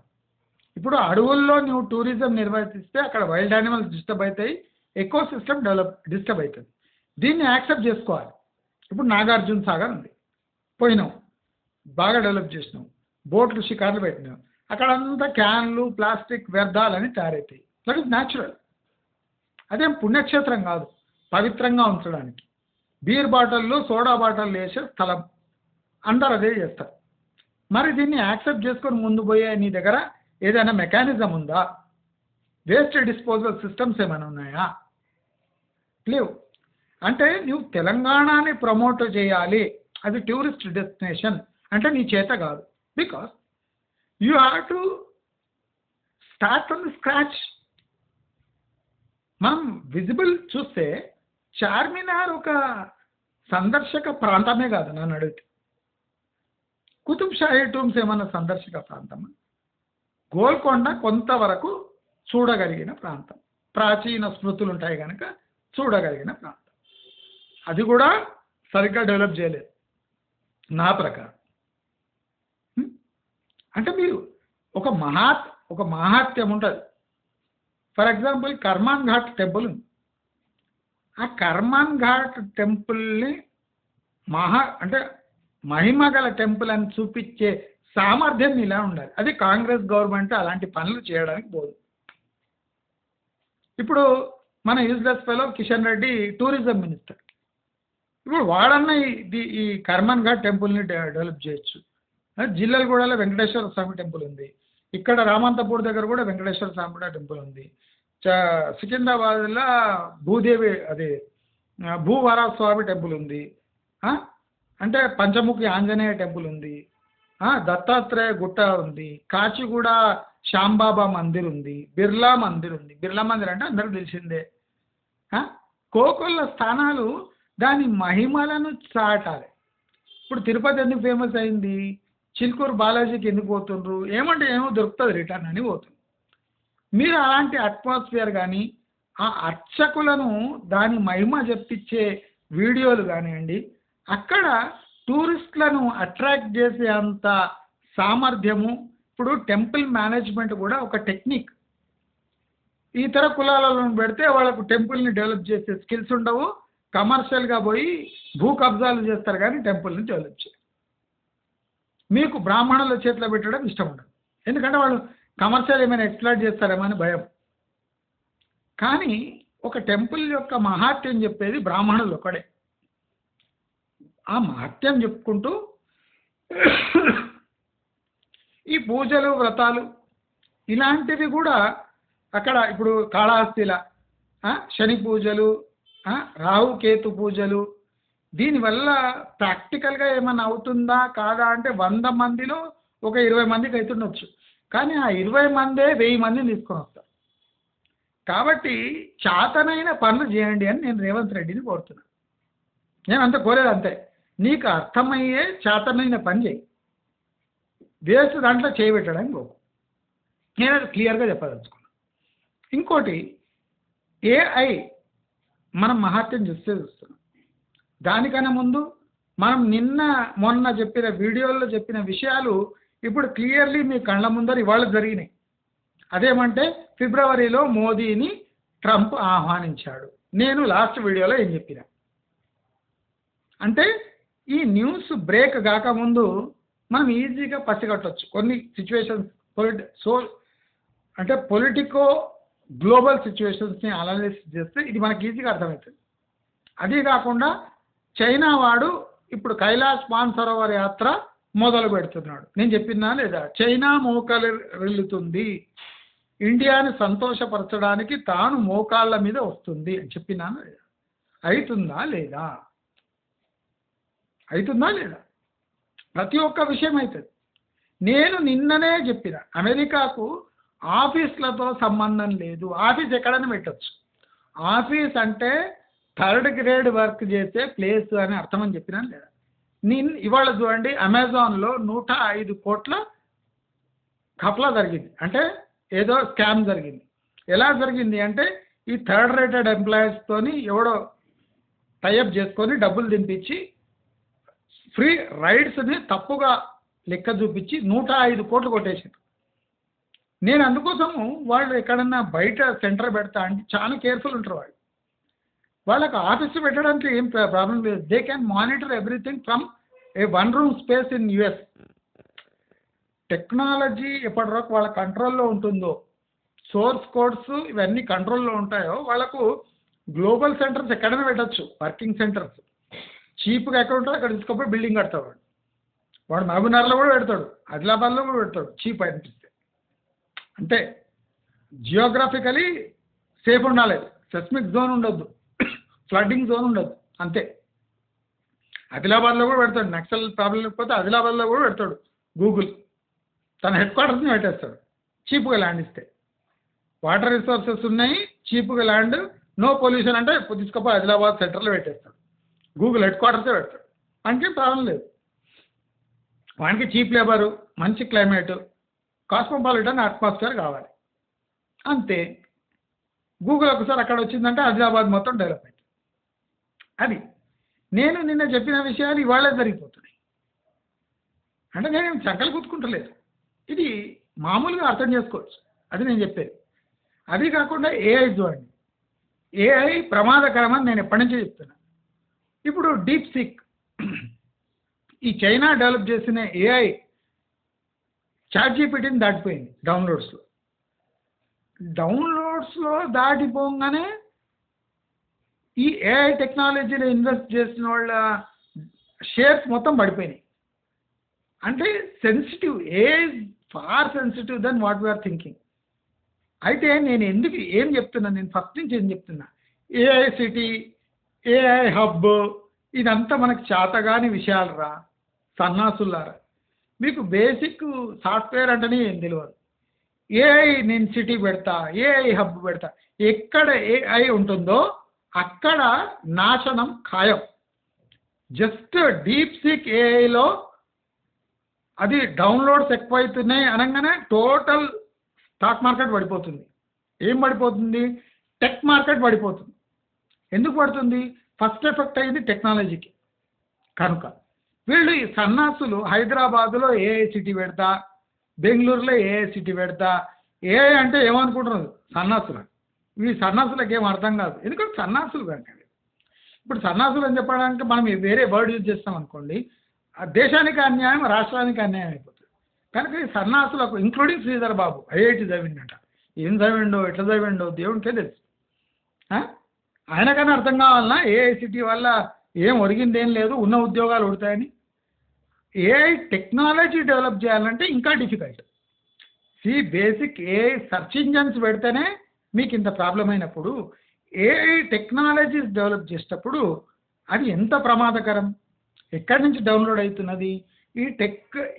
ఇప్పుడు అడవుల్లో నువ్వు టూరిజం నిర్వహిస్తే అక్కడ వైల్డ్ యానిమల్స్ డిస్టర్బ్ అవుతాయి, ఎకో సిస్టమ్ డిస్టర్బ్ అవుతుంది. దీన్ని యాక్సెప్ట్ చేసుకోవాలి. ఇప్పుడు నాగార్జున సాగర్ ఉంది, పోయినావు, బాగా డెవలప్ చేసినావు, బోట్లు షికార్లు పెట్టినావు, అక్కడ అంతా క్యాన్లు ప్లాస్టిక్ వ్యర్థాలని తయారవుతాయి. That is natural. అదేం పుణ్యక్షేత్రం కాదు, పవిత్రంగా ఉంచడానికి. బీర్ బాటిల్లో సోడా బాటిల్ వేసే స్థలం, అందరు అదే చేస్తారు. మరి దీన్ని యాక్సెప్ట్ చేసుకొని ముందు పోయే నీ దగ్గర ఏదైనా మెకానిజం ఉందా? వేస్ట్ డిస్పోజల్ సిస్టమ్స్ ఏమైనా ఉన్నాయా? లేవు. అంటే నువ్వు తెలంగాణని ప్రమోట్ చేయాలి, అది టూరిస్ట్ డెస్టినేషన్ అంటే నీ చేత కాదు. Because you have to start from the scratch. మనం విజిబుల్ చూస్తే చార్మినార్ ఒక సందర్శక ప్రాంతమే కాదు నన్ను అడిగితే. కుతుబ్ షాహీ టూమ్స్ ఏమన్నా సందర్శక ప్రాంతమా? గోల్కొండ కొంతవరకు చూడగలిగిన ప్రాంతం, ప్రాచీన స్మృతులు ఉంటాయి కనుక చూడగలిగిన ప్రాంతం. అది కూడా సరిగ్గా డెవలప్ చేయలేదు నా ప్రకారం. అంటే మీరు ఒక మహాత్యం ఉంటుంది. For example Karman ghat temple ఉంది. ఆ కర్మాన్ ఘాట్ టెంపుల్ని అంటే మహిమ గల టెంపుల్ అని చూపించే సామర్థ్యం ఇలా ఉండాలి. అది కాంగ్రెస్ గవర్నమెంట్ అలాంటి పనులు చేయడానికి పోదు. ఇప్పుడు మన useless fellow Kishan Reddy tourism minister, ఇప్పుడు వాడన్న ఈ కర్మాన్ ఘాట్ టెంపుల్ని డెవలప్ చేయొచ్చు. జిల్లలగూడలో వెంకటేశ్వర స్వామి టెంపుల్ ఉంది, ఇక్కడ రామంతపూర్ దగ్గర కూడా వెంకటేశ్వర స్వామి కూడా టెంపుల్ ఉంది, సికింద్రాబాద్లో భూదేవి అదే భూవరాస్వామి టెంపుల్ ఉంది, అంటే పంచముఖి ఆంజనేయ టెంపుల్ ఉంది, దత్తాత్రేయ గుట్ట ఉంది, కాచిగూడ శ్యాంబాబా మందిర్ ఉంది, బిర్లా మందిర్ ఉంది. బిర్లా మందిర్ అంటే అందరికి తెలిసిందే. కోకొల్ల స్థానాలు దాని మహిమలను చాటాలి. ఇప్పుడు తిరుపతి ఎందుకు ఫేమస్ అయింది? చిలుకూరు బాలాజీకి ఎందుకు పోతుండ్రు? ఏమంటే ఏమో దొరుకుతుంది రిటర్న్ అని పోతుంది. మీరు అలాంటి అట్మాస్ఫియర్ కానీ ఆ అర్చకులను దాని మహిమ చెప్పించే వీడియోలు కానివ్వండి, అక్కడ టూరిస్టులను అట్రాక్ట్ చేసే అంత సామర్థ్యము. ఇప్పుడు టెంపుల్ మేనేజ్మెంట్ కూడా ఒక టెక్నిక్. ఇతర కులాలను పెడితే వాళ్ళకు టెంపుల్ని డెవలప్ చేసే స్కిల్స్ ఉండవు, కమర్షియల్గా పోయి భూ కబ్జాలు చేస్తారు కానీ టెంపుల్ని డెవలప్ చేయరు. మీకు బ్రాహ్మణుల చేతిలో పెట్టడం ఇష్టం ఉండదు, ఎందుకంటే వాళ్ళు కమర్షియల్ ఏమైనా ఎక్స్ప్లాయిట్ చేస్తారేమో అని భయం. కానీ ఒక టెంపుల్ యొక్క మహాత్యం చెప్పేది బ్రాహ్మణులు ఒకడే. ఆ మహత్యం చెప్పుకుంటూ ఈ పూజలు వ్రతాలు ఇలాంటివి కూడా అక్కడ ఇప్పుడు కాళహస్తిల శని పూజలు, రాహుకేతు పూజలు, దీనివల్ల ప్రాక్టికల్గా ఏమైనా అవుతుందా కాదా అంటే 100 మందిలో ఒక 20 మందికి అవుతుండొచ్చు. కానీ ఆ 20 మందే 1000 మందిని తీసుకొని వస్తారు. కాబట్టి చాతనైన పనులు చేయండి అని నేను రేవంత్ రెడ్డిని కోరుతున్నాను. నేను అంత కోరేది అంతే, నీకు అర్థమయ్యే చాతనైన పని చేయి, వేస్ట్ దాంట్లో చేయబెట్టడానికి పోకు. నేను అది క్లియర్గా చెప్పదలుచుకున్నాను. ఇంకోటి, ఏఐ మనం మహత్యం చూస్తున్నాం. దానికన్నా ముందు మనం నిన్న మొన్న చెప్పిన వీడియోల్లో చెప్పిన విషయాలు ఇప్పుడు క్లియర్లీ మీ కళ్ళ ముందర ఇవాళ జరిగినాయి. అదేమంటే ఫిబ్రవరిలో మోదీని ట్రంప్ ఆహ్వానించాడు. నేను లాస్ట్ వీడియోలో ఏం చెప్పిన అంటే ఈ న్యూస్ బ్రేక్ కాకముందు మనం ఈజీగా పసిగట్టవచ్చు కొన్ని సిచ్యువేషన్స్, పొలిటికో గ్లోబల్ సిచ్యువేషన్స్ని అనాలిసిస్ చేస్తే ఇది మనకి ఈజీగా అర్థమవుతుంది. అదే కాకుండా చైనా వాడు ఇప్పుడు కైలాస్ మానసరోవర్ యాత్ర మొదలు పెడుతున్నాడు. నేను చెప్పినా లేదా, చైనా మోకరిల్లుతుంది, ఇండియాని సంతోషపరచడానికి తాను మోకాళ్ళ మీద వస్తుంది అని చెప్పినాను లేదా? అవుతుందా లేదా? అవుతుందా లేదా? ప్రతి ఒక్క విషయం అవుతుంది. నేను నిన్ననే చెప్పిన, అమెరికాకు ఆఫీసులతో సంబంధం లేదు, ఆఫీస్ ఎక్కడైనా పెట్టచ్చు. ఆఫీస్ అంటే 3rd గ్రేడ్ వర్క్ చేసే ప్లేస్ అని అర్థం అని చెప్పినాను లేదా? నేను ఇవాళ చూడండి, అమెజాన్లో 105 కోట్ల కఫలా జరిగింది, అంటే ఏదో స్కామ్ జరిగింది. ఎలా జరిగింది అంటే ఈ 3rd రేటెడ్ ఎంప్లాయీస్తోని ఎవడో టైఅప్ చేసుకొని డబ్బులు దింపించి ఫ్రీ రైడ్స్ని తప్పుగా లెక్క చూపించి 105 కోట్లు కొట్టేసారు. నేను అందుకోసము వాళ్ళు ఎక్కడన్నా బయట సెంటర్ పెడతా అంటే చాలా కేర్ఫుల్ ఉంటారు. వాళ్ళకు ఆఫీస్ పెట్టడానికి ఏం ప్రాబ్లం లేదు. They can monitor everything from a 1 room space in US. Technology ఎప్పటివరకు వాళ్ళ కంట్రోల్లో ఉంటుందో, సోర్స్ కోడ్స్ ఇవన్నీ కంట్రోల్లో ఉంటాయో, వాళ్ళకు గ్లోబల్ సెంటర్స్ ఎక్కడైనా పెట్టచ్చు, వర్కింగ్ సెంటర్స్. చీప్గా ఎక్కడ ఉంటుందో అక్కడ తీసుకుపోయి బిల్డింగ్ కడతాడు. వాడు మహబూబ్నగర్లో కూడా పెడతాడు, ఆదిలాబాద్లో కూడా పెడతాడు, చీప్ అనిపిస్తే. అంటే జియోగ్రాఫికలీ సేఫ్ ఉండాలి, సెస్మిక్ జోన్ ఉండొద్దు, ఫ్లడ్డింగ్ జోన్ ఉండదు, అంతే. ఆదిలాబాద్లో కూడా పెడతాడు, నక్సల్ ప్రాబ్లం లేకపోతే ఆదిలాబాద్లో కూడా పెడతాడు. గూగుల్ తన హెడ్ క్వార్టర్స్ని పెట్టేస్తాడు చీప్గా ల్యాండ్ ఇస్తే. వాటర్ రిసోర్సెస్ ఉన్నాయి, చీప్గా ల్యాండ్, నో పొల్యూషన్ అంటే తీసుకపోయి ఆదిలాబాద్ సెంటర్లో పెట్టేస్తాడు. గూగుల్ హెడ్ క్వార్టర్సే పెడతాడు, వానికి ప్రాబ్లం లేదు. వానికి చీప్ లేబరు, మంచి క్లైమేటు, కాస్మోపాలిటన్ అట్మాస్ఫియర్ కావాలి, అంతే. గూగుల్ ఒకసారి అక్కడ వచ్చిందంటే ఆదిలాబాద్ మొత్తం డెవలప్ అవుతుంది. అది నేను నిన్న చెప్పిన విషయాలు ఇవాళే జరిగిపోతున్నాయి. అంటే నేను చక్కలు గుర్తుకుంటలేదు, ఇది మామూలుగా అర్థం చేసుకోవచ్చు, అది నేను చెప్పేది. అది కాకుండా ఏఐ చూడండి, ఏఐ ప్రమాదకరమని నేను ఎప్పటి నుంచో చెప్తున్నా. ఇప్పుడు డీప్ సీక్, ఈ చైనా డెవలప్ చేసిన ఏఐ చాట్‌జీపీటీని దాటిపోయింది డౌన్లోడ్స్లో దాటిపోగానే ఈ ఏఐ టెక్నాలజీలో ఇన్వెస్ట్ చేసిన వాళ్ళ షేర్స్ మొత్తం పడిపోయినాయి. అంటే sensitive, AI for sensitive then what we are thinking. అయితే నేను ఎందుకు ఏం చెప్తున్నా, నేను ఫస్ట్ నుంచి ఏం చెప్తున్నా, ఏఐ సిటీ, ఏఐ హబ్, ఇదంతా మనకు చేతగాని విషయాలు రా సన్నాసులారా. మీకు బేసిక్ సాఫ్ట్వేర్ అంటేనే ఏం తెలియదు. ఏఐ నేను సిటీ పెడతా, ఏఐ హబ్ పెడతా, ఎక్కడ ఏఐ ఉంటుందో అక్కడ నాశనం ఖాయం. జస్ట్ డీప్ సీక్ ఏఐలో అది డౌన్లోడ్స్ ఎక్కువైతున్నాయి అనగానే టోటల్ స్టాక్ మార్కెట్ పడిపోతుంది. ఏం పడిపోతుంది? టెక్ మార్కెట్ పడిపోతుంది. ఎందుకు పడుతుంది? ఫస్ట్ ఎఫెక్ట్ అయ్యింది టెక్నాలజీకి. కనుక వీళ్ళు ఈ సన్నాసులు హైదరాబాదులో ఏఐ సిటీ పెడతా, బెంగళూరులో ఏఐ సిటీ పెడతా. ఏఐ అంటే ఏమనుకుంటున్నారు? సన్నాసులు. ఈ సన్నాసులకు ఏం అర్థం కాదు, ఎందుకంటే సన్నాసులు కనుక. ఇప్పుడు సన్నాసులు అని చెప్పడానికి మనం వేరే వర్డ్ యూజ్ చేస్తాం అనుకోండి, ఆ దేశానికి అన్యాయం, రాష్ట్రానికి అన్యాయం అయిపోతుంది. కనుక ఈ సన్నాసులకు, ఇంక్లూడింగ్ శ్రీధర్ బాబు ఐఐటి చదివిండట, ఏం చదివిండో ఎట్లా చదివిండో దేవునికే తెలుసు. ఆయనకన్నా అర్థం కావాలన్నా ఏఐసిటీ వల్ల ఏం ఒరిగిందేం లేదు, ఉన్న ఉద్యోగాలు ఉడతాయని. ఏఐ టెక్నాలజీ డెవలప్ చేయాలంటే ఇంకా difficult. Basic AI search engines పెడితేనే మీకు ఇంత ప్రాబ్లం అయినప్పుడు ఏఐ టెక్నాలజీస్ డెవలప్ చేసేటప్పుడు అది ఎంత ప్రమాదకరం, ఎక్కడి నుంచి డౌన్లోడ్ అవుతున్నది,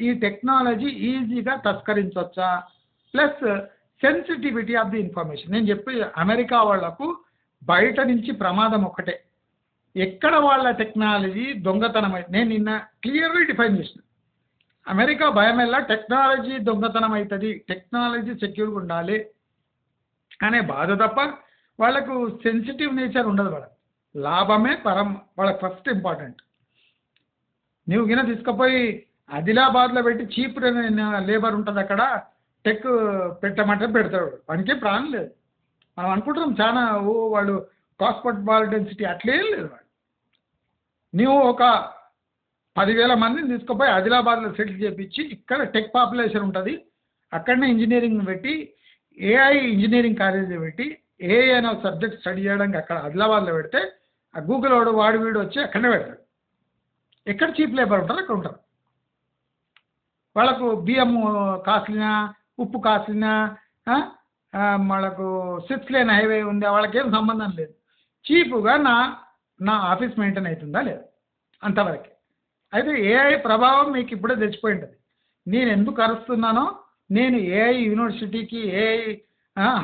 ఈ టెక్నాలజీ ఈజీగా తస్కరించవచ్చా, plus sensitivity of the information. నేను చెప్పి అమెరికా వాళ్లకు బయట నుంచి ప్రమాదం ఒకటే, ఎక్కడ వాళ్ళ టెక్నాలజీ దొంగతనం నేను నిన్న క్లియర్గా డిఫైన్ చేసిన. అమెరికా భయం వల్ల టెక్నాలజీ దొంగతనం అవుతుంది, టెక్నాలజీ సెక్యూర్గా ఉండాలి అనే బాధ తప్ప వాళ్ళకు సెన్సిటివ్ నేచర్ ఉండదు. వాళ్ళకి లాభమే వాళ్ళకి ఫస్ట్ ఇంపార్టెంట్. నువ్వు గిన తీసుకుపోయి ఆదిలాబాద్లో పెట్టి చీప్ లేబర్ ఉంటుంది అక్కడ టెక్ పెట్టమంటే పెడతాడు, వానికి ప్రాణం లేదు. మనం అనుకుంటున్నాం చాలా వాళ్ళు కాస్మోపాలిటన్ డెన్సిటీ అట్లేం లేదు. వాడు నువ్వు ఒక 10,000 మందిని తీసుకుపోయి ఆదిలాబాద్లో సెటిల్ చేపించి ఇక్కడ టెక్ పాపులేషన్ ఉంటుంది, అక్కడనే ఇంజనీరింగ్ పెట్టి ఏఐ ఇంజనీరింగ్ కాలేజీ పెట్టి ఏఐ అనే సబ్జెక్ట్ స్టడీ చేయడానికి అక్కడ ఆదిలాబాద్లో పెడితే ఆ గూగుల్ వాడు వీడు వచ్చి అక్కడనే పెడతాడు. ఎక్కడ చీప్ లేబర్ ఉంటారు అక్కడ ఉంటారు. వాళ్ళకు బియ్యం కాస్ట్లీనా, ఉప్పు కాస్ట్లీనా, వాళ్ళకు 6 లేన్ హైవే ఉందా, వాళ్ళకేం సంబంధం లేదు. చీపుగా నా ఆఫీస్ మెయింటైన్ అవుతుందా లేదా అంతవరకే. అయితే ఏఐ ప్రభావం మీకు ఇప్పుడే తెచ్చిపోయి ఉంటుంది. నేను ఎందుకు అరుస్తున్నానో, నేను ఏఐ యూనివర్సిటీకి ఏఐ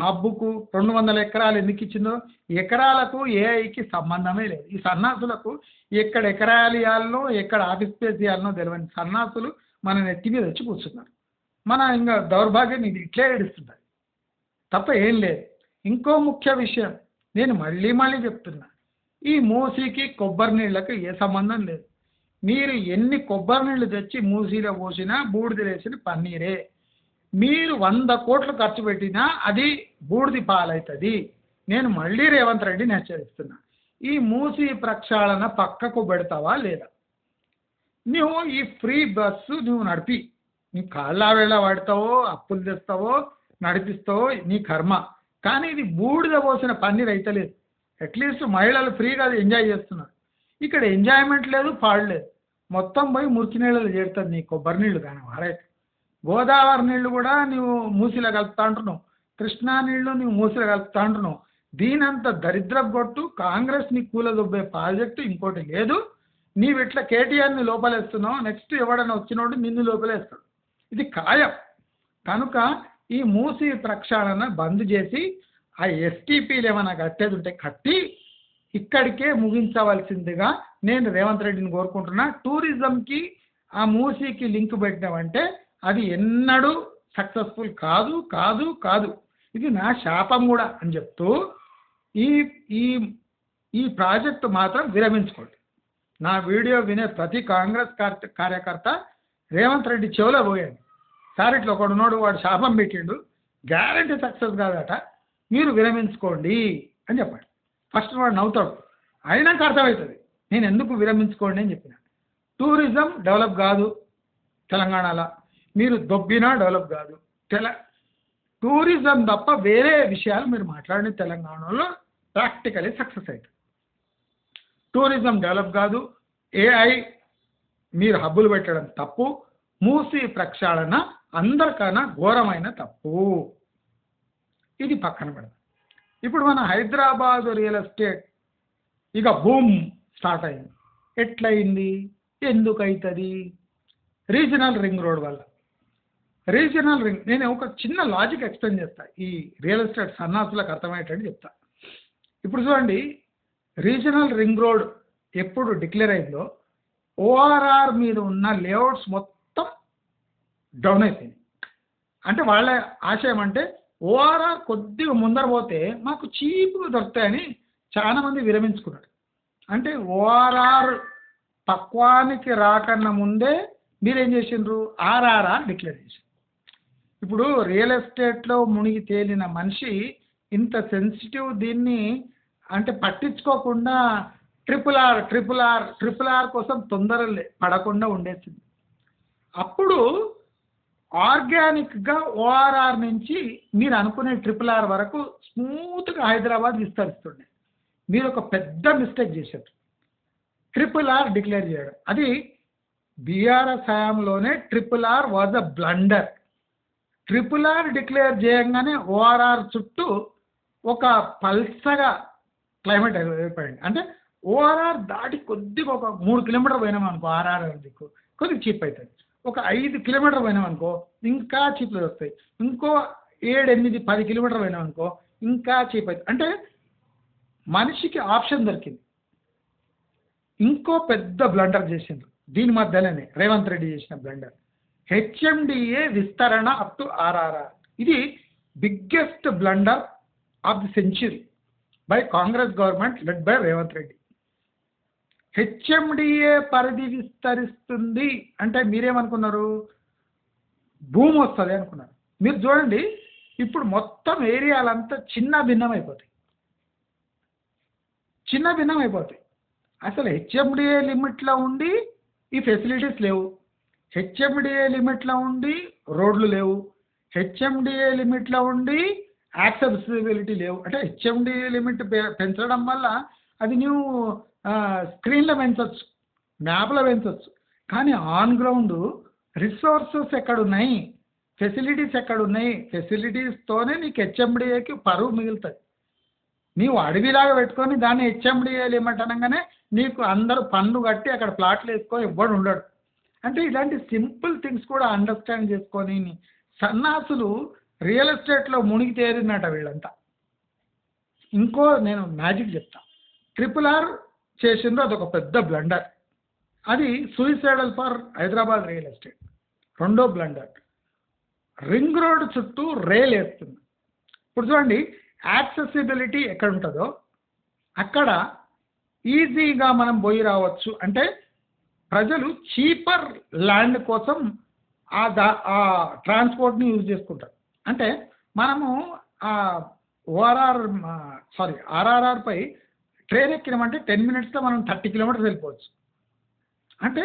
హబ్బుకు 200 ఎకరాలు ఎందుకు ఇచ్చిందో, ఎకరాలకు ఏఐకి సంబంధమే లేదు. ఈ సన్నాసులకు ఎక్కడ ఎకరాలు ఇవ్వాలనో ఎక్కడ ఆఫీస్ స్పేస్ ఇవ్వాలనో తెలియని సన్నాసులు మన నెత్తి మీద వచ్చి కూర్చున్నారు. మన ఇంకా దౌర్భాగ్యం ఇది ఇట్లే ఏడుస్తుంది తప్ప ఏం లేదు. ఇంకో ముఖ్య విషయం నేను మళ్ళీ చెప్తున్నా, ఈ మూసీకి కొబ్బరి నీళ్ళకి ఏ సంబంధం లేదు. మీరు ఎన్ని కొబ్బరి నీళ్ళు తెచ్చి మూసీలో పోసినా బూడిదలేసిన పన్నీరే. మీరు 100 కోట్లు ఖర్చు పెట్టినా అది బూడిది పాలవుతుంది. నేను మళ్ళీ రేవంత్ రెడ్డిని హెచ్చరిస్తున్నా, ఈ మూసీ ప్రక్షాళన పక్కకు పెడతావా లేదా? నువ్వు ఈ ఫ్రీ బస్సు నువ్వు నడిపి నీ కాళ్ళ వేళ వాడతావో, అప్పులు తెస్తావో, నడిపిస్తావో నీ కర్మ, కానీ ఇది బూడిద పోసిన పన్నీరు అయితలేదు. అట్లీస్ట్ మహిళలు ఫ్రీగా ఎంజాయ్ చేస్తున్నారు. ఇక్కడ ఎంజాయ్మెంట్ లేదు, పాడలేదు, మొత్తం పోయి మురికి నీళ్ళలో చేరుతుంది నీ కొబ్బరి నీళ్ళు. కానీ వారైతే గోదావరి నీళ్లు కూడా నువ్వు మూసిలో కలుపుతా అంటున్నావు, కృష్ణా నీళ్లు నువ్వు మూసిలో కలుపుతా అంటున్నావు. దీనంత దరిద్రపు కొట్టు కాంగ్రెస్ నీ కూలదొబ్బే ప్రాజెక్టు ఇంకోటి లేదు. నీవు ఇట్లా కేటీఆర్ని లోపలేస్తున్నావు, నెక్స్ట్ ఎవడన్నా వచ్చినోడు నిన్ను లోపలేస్తాడు, ఇది ఖాయం. కనుక ఈ మూసి ప్రక్షాళన బంద్ చేసి ఆ ఎస్టీపీలు ఏమైనా కట్టేది ఉంటే కట్టి ఇక్కడికే ముగించవలసిందిగా నేను రేవంత్ రెడ్డిని కోరుకుంటున్నా. టూరిజంకి ఆ మూసీకి లింక్ పెట్టినామంటే అది ఎన్నడూ సక్సెస్ఫుల్ కాదు కాదు కాదు, ఇది నా శాపం కూడా అని చెప్తూ ఈ ఈ ఈ ప్రాజెక్టు మాత్రం విరమించుకోండి. నా వీడియో వినే ప్రతి కాంగ్రెస్ కార్యకర్త రేవంత్ రెడ్డి చెవులో పోయాడు, సార్ ఇట్లా ఒకడున్నాడు వాడు శాపం పెట్టిండు, గ్యారంటీ సక్సెస్ కాదట, మీరు విరమించుకోండి అని చెప్పండి. ఫస్ట్ వాడు నవ్వుతాడు, అయినాక అర్థమవుతుంది నేను ఎందుకు విరమించుకోండి అని చెప్పిన. టూరిజం డెవలప్ కాదు తెలంగాణలో, మీరు దొబ్బినా డెవలప్ కాదు. టూరిజం తప్ప వేరే విషయాలు మీరు మాట్లాడిన తెలంగాణలో ప్రాక్టికలీ సక్సెస్ అవుతుంది. టూరిజం డెవలప్ కాదు, ఏఐ మీరు హబ్బులు పెట్టడం తప్పు, మూసి ప్రక్షాళన అందరికన్నా ఘోరమైన తప్పు. ఇది పక్కన పెడదాం. ఇప్పుడు మన హైదరాబాద్ రియల్ ఎస్టేట్ ఇక బూమ్ స్టార్ట్ అయింది. ఎట్లయింది, ఎందుకు అవుతుంది? రీజనల్ రింగ్ రోడ్ వల్ల. రీజనల్ రింగ్, నేను ఒక చిన్న లాజిక్ ఎక్స్ప్లెయిన్ చేస్తా, ఈ రియల్ ఎస్టేట్ సన్నాసులకు అర్థమయ్యేటట్టు చెప్తా. ఇప్పుడు చూడండి, రీజనల్ రింగ్ రోడ్ ఎప్పుడు డిక్లేర్ అయిందో ఓఆర్ఆర్ మీద ఉన్న లేఅవుట్స్ మొత్తం డౌన్ అయిపోయింది. అంటే వాళ్ళ ఆశయం అంటే ఓఆర్ఆర్ కొద్దిగా ముందర పోతే మాకు చీప్గా దొరుకుతాయని చాలామంది విరమించుకున్నారు. అంటే ఓఆర్ఆర్ పక్వానికి రాకన్నా ముందే మీరేం చేసిండ్రు, ఆర్ఆర్ఆర్ డిక్లేర్ చేసిండ్రు. ఇప్పుడు రియల్ ఎస్టేట్లో మునిగి తేలిన మనిషి ఇంత సెన్సిటివ్ దీన్ని అంటే పట్టించుకోకుండా ట్రిపుల్ ఆర్ కోసం తొందర పడకుండా ఉండేసింది. అప్పుడు ఆర్గానిక్గా ఓఆర్ఆర్ నుంచి మీరు అనుకునే RRR వరకు స్మూత్గా హైదరాబాద్ విస్తరిస్తుండే. మీరు ఒక పెద్ద మిస్టేక్ చేశారు, RRR డిక్లేర్ చేయడం. అది బీఆర్ఎస్ హయాంలోనే RRR was a blunder. RRR declare చేయంగానే ఓఆర్ఆర్ చుట్టూ ఒక పల్సగా క్లైమేట్ అయిపోయింది. అంటే ఓఆర్ఆర్ దాటి కొద్దిగా ఒక 3 కిలోమీటర్ పోయినాం అనుకో, ఆర్ఆర్ఆర్ దిక్కు కొద్దిగా చీప్ అవుతుంది. ఒక 5 కిలోమీటర్ పోయినాం అనుకో ఇంకా చీప్లు వస్తాయి. ఇంకో 7, 8, 10 కిలోమీటర్ పోయినాం అనుకో ఇంకా చీప్ అవుతుంది. అంటే మనిషికి ఆప్షన్ దొరికింది. ఇంకో పెద్ద బ్లండర్ చేసిండ్రు దీని మధ్యలోనే రేవంత్ రెడ్డి చేసిన బ్లండర్, హెచ్ఎండిఏ విస్తరణ అప్ టు ఆర్ఆర్ఆర్. ఇది biggest blunder of the century by Congress government led by Revanth Reddy. HMDA పరిధి విస్తరిస్తుంది అంటే మీరేమనుకున్నారు, భూమి వస్తుంది అనుకున్నారు. మీరు చూడండి ఇప్పుడు మొత్తం ఏరియాలంతా చిన్న భిన్నం అయిపోతాయి. అసలు హెచ్ఎండిఏ లిమిట్లో ఉండి ఈ ఫెసిలిటీస్ లేవు, హెచ్ఎండిఏ లిమిట్లో ఉండి రోడ్లు లేవు, హెచ్ఎండిఏ లిమిట్లో ఉండి యాక్సెసిబిలిటీ లేవు. అంటే హెచ్ఎండిఏ లిమిట్ పెంచడం వల్ల అది నువ్వు స్క్రీన్లో పెంచవచ్చు, మ్యాప్లో పెంచవచ్చు, కానీ ఆన్ గ్రౌండ్ రిసోర్సెస్ ఎక్కడున్నాయి, ఫెసిలిటీస్ ఎక్కడున్నాయి, ఫెసిలిటీస్తోనే నీకు హెచ్ఎండిఏకి పరువు మిగులుతుంది. నీవు అడవిలాగా పెట్టుకొని దాన్ని హెచ్ఎండిఏ లిమిట్ అనగానే నీకు అందరూ పన్ను కట్టి అక్కడ ప్లాట్లు వేసుకొని ఎవ్వడు ఉండడు. అంటే ఇలాంటి సింపుల్ థింగ్స్ కూడా అండర్స్టాండ్ చేసుకొని సన్నాసులు రియల్ ఎస్టేట్లో మునిగి తేరినట వీళ్ళంతా. ఇంకో నేను మ్యాజిక్ చెప్తా, RRR చేసిండ్రు అదొక పెద్ద బ్లండర్, అది suicidal for Hyderabad real estate. రెండో బ్లండర్, రింగ్ రోడ్ చుట్టూ రైల్ వేస్తుంది. ఇప్పుడు చూడండి యాక్సెసిబిలిటీ ఎక్కడ ఉంటుందో అక్కడ ఈజీగా మనం పోయి రావచ్చు. అంటే ప్రజలు చీపర్ ల్యాండ్ కోసం ఆ ట్రాన్స్పోర్ట్ని యూజ్ చేసుకుంటారు. అంటే మనము ఆర్ఆర్ఆర్పై ట్రైన్ ఎక్కినామంటే 10 మినిట్స్లో మనం 30 కిలోమీటర్స్ వెళ్ళిపోవచ్చు. అంటే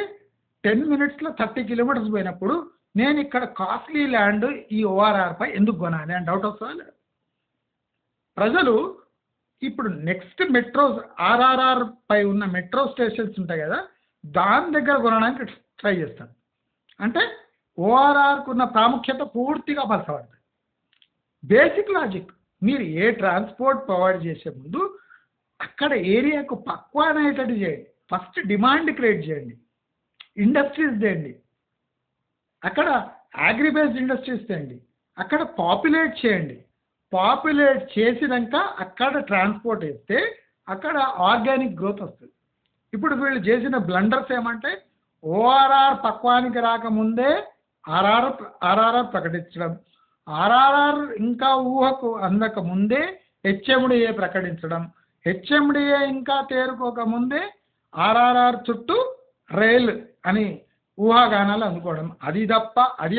10 మినిట్స్లో 30 కిలోమీటర్స్ పోయినప్పుడు నేను ఇక్కడ కాస్ట్లీ ల్యాండ్ ఈ ఓఆర్ఆర్పై ఎందుకు కొనాలి అని డౌట్ వస్తుంది. ప్రజలు ఇప్పుడు నెక్స్ట్ మెట్రోస్ ఆర్ఆర్ఆర్ పై ఉన్న మెట్రో స్టేషన్స్ ఉంటాయి కదా, దాని దగ్గర కొనడానికి ట్రై చేస్తాను. అంటే ఓఆర్ఆర్కు ఉన్న ప్రాముఖ్యత పూర్తిగా పలసపడుతుంది. బేసిక్ లాజిక్, మీరు ఏ ట్రాన్స్పోర్ట్ ప్రొవైడ్ చేసే ముందు అక్కడ ఏరియాకు పక్వా అనేటట్టు చేయండి. ఫస్ట్ డిమాండ్ క్రియేట్ చేయండి, ఇండస్ట్రీస్ చేయండి, అక్కడ అగ్రిబేస్డ్ ఇండస్ట్రీస్ చేయండి, అక్కడ పాపులేట్ చేయండి. పాపులేట్ చేసినాక అక్కడ ట్రాన్స్పోర్ట్ వేస్తే అక్కడ ఆర్గానిక్ గ్రోత్ వస్తుంది. ఇప్పుడు వీళ్ళు చేసిన బ్లండర్స్ ఏమంటే ఓఆర్ఆర్ పక్వానికి రాకముందే ఆర్ఆర్ఆర్ ప్రకటించడం, ఆర్ఆర్ఆర్ ఇంకా ఊహకు అందక ముందే హెచ్ఎండిఏ ప్రకటించడం, హెచ్ఎండిఏ ఇంకా తేరుకోక ముందే ఆర్ఆర్ఆర్ చుట్టూ రైల్ అని ఊహాగానాలు అనుకోవడం. అది తప్ప అది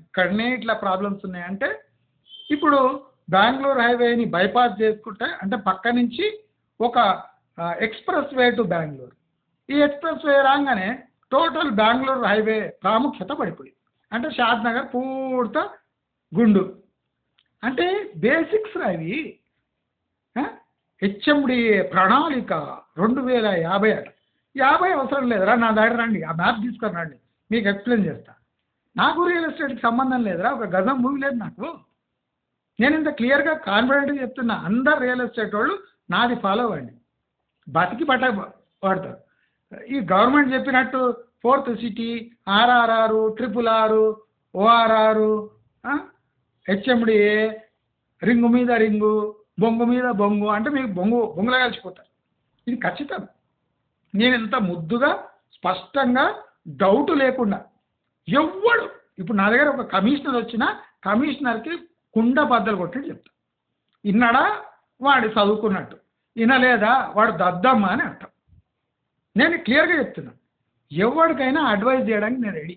ఇక్కడనే ఇట్లా ప్రాబ్లమ్స్ ఉన్నాయంటే ఇప్పుడు బెంగళూరు హైవేని బైపాస్ చేసుకుంటే అంటే పక్క నుంచి ఒక ఎక్స్ప్రెస్ వే టు బెంగళూరు, ఈ ఎక్స్ప్రెస్ వే రాగానే టోటల్ బెంగళూరు హైవే ప్రాముఖ్యత పడిపోయింది. అంటే షాద్ నగర్ పూర్తి గుండు. అంటే బేసిక్స్ అవి. హెచ్ఎండిఏ ప్రణాళిక 2050 అట. 50 అవసరం లేదురా, నా దగ్గర రండి, ఆ మ్యాప్ తీసుకొని రండి, మీకు ఎక్స్ప్లెయిన్ చేస్తా. నాకు రియల్ ఎస్టేట్కి సంబంధం లేదురా, ఒక గజం భూమి లేదు నాకు. నేను ఇంత క్లియర్గా కాన్ఫిడెంట్గా చెప్తున్నా, అందరు రియల్ ఎస్టేట్ వాళ్ళు నాది ఫాలో అవ్వండి, బతికి పడతారు. ఈ గవర్నమెంట్ చెప్పినట్టు 4th city, RRR, RRR, ORR, HMDA, ring మీద రింగు, బొంగు మీద బొంగు అంటే మీకు బొంగులా కలిసిపోతారు. ఇది ఖచ్చితం. నేను ఎంత ముద్దుగా స్పష్టంగా డౌట్ లేకుండా ఎవ్వడు ఇప్పుడు నా దగ్గర ఒక కమిషనర్ వచ్చినా కమిషనర్కి కుండ బద్దలు కొట్టి చెప్తా. ఇన్నాడా వాడు చదువుకున్నట్టు, వినలేదా వాడు దద్దమ్మ అని అంటాం. నేను క్లియర్గా చెప్తున్నా, ఎవరికైనా అడ్వైజ్ చేయడానికి నేను రెడీ.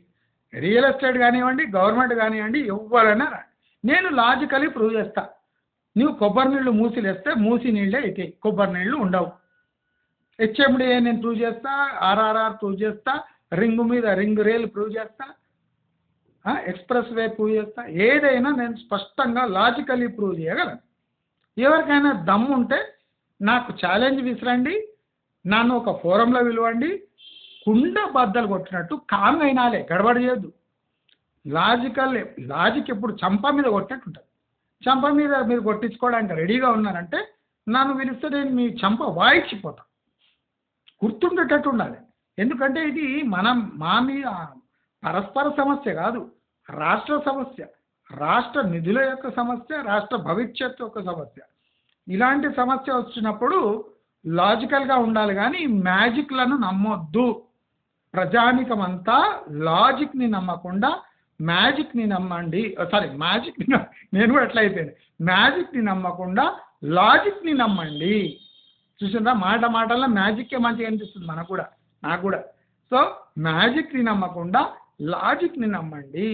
రియల్ ఎస్టేట్ కానివ్వండి, గవర్నమెంట్ కానివ్వండి, ఎవరైనా నేను లాజికలీ ప్రూవ్ చేస్తా. నువ్వు కొబ్బరి నీళ్ళు మూసిలేస్తే మూసి నీళ్ళే అవుతాయి, కొబ్బరి నీళ్ళు ఉండవు. హెచ్ఎండిఏ నేను ప్రూవ్ చేస్తా, ఆర్ఆర్ఆర్ ప్రూవ్ చేస్తా, రింగు మీద రింగ్ రైల్ ప్రూవ్ చేస్తా, ఎక్స్ప్రెస్ వే ప్రూవ్ చేస్తా. ఏదైనా నేను స్పష్టంగా లాజికలీ ప్రూవ్ చేయగలను. ఎవరికైనా దమ్ము ఉంటే నాకు ఛాలెంజ్ విసిరండి, నన్ను ఒక ఫోరంలో పిలవండి, కుండ బద్దలు కొట్టినట్టు కామ్ అయినాలే, గడబడి చేయొద్దు. లాజిక్ ఎప్పుడు చంప మీద కొట్టినట్టు ఉంటుంది. చంప మీద మీరు కొట్టించుకోవడానికి రెడీగా ఉన్నారంటే నన్ను పిలిస్తే నేను మీ చంప వాయించిపోతా. గుర్తుండేటట్టు ఉండాలి. ఎందుకంటే ఇది మా మీద పరస్పర సమస్య కాదు, రాష్ట్ర సమస్య, రాష్ట్ర నిధుల యొక్క సమస్య, రాష్ట్ర భవిష్యత్తు యొక్క సమస్య. ఇలాంటి సమస్య వచ్చినప్పుడు లాజికల్గా ఉండాలి, కానీ మ్యాజిక్లను నమ్మొద్దు. ప్రజానికం అంతా లాజిక్ని నమ్మకుండా మ్యాజిక్ని నమ్మండి. మ్యాజిక్ని నేను కూడా ఎట్లా అయిపోయాను, మ్యాజిక్ని నమ్మకుండా లాజిక్ని నమ్మండి. చూసిందా, మాటల్లో మ్యాజిక్కే మంచిగా అనిపిస్తుంది మనకు కూడా, నాకు కూడా. సో మ్యాజిక్ని నమ్మకుండా లాజిక్ని నమ్మండి.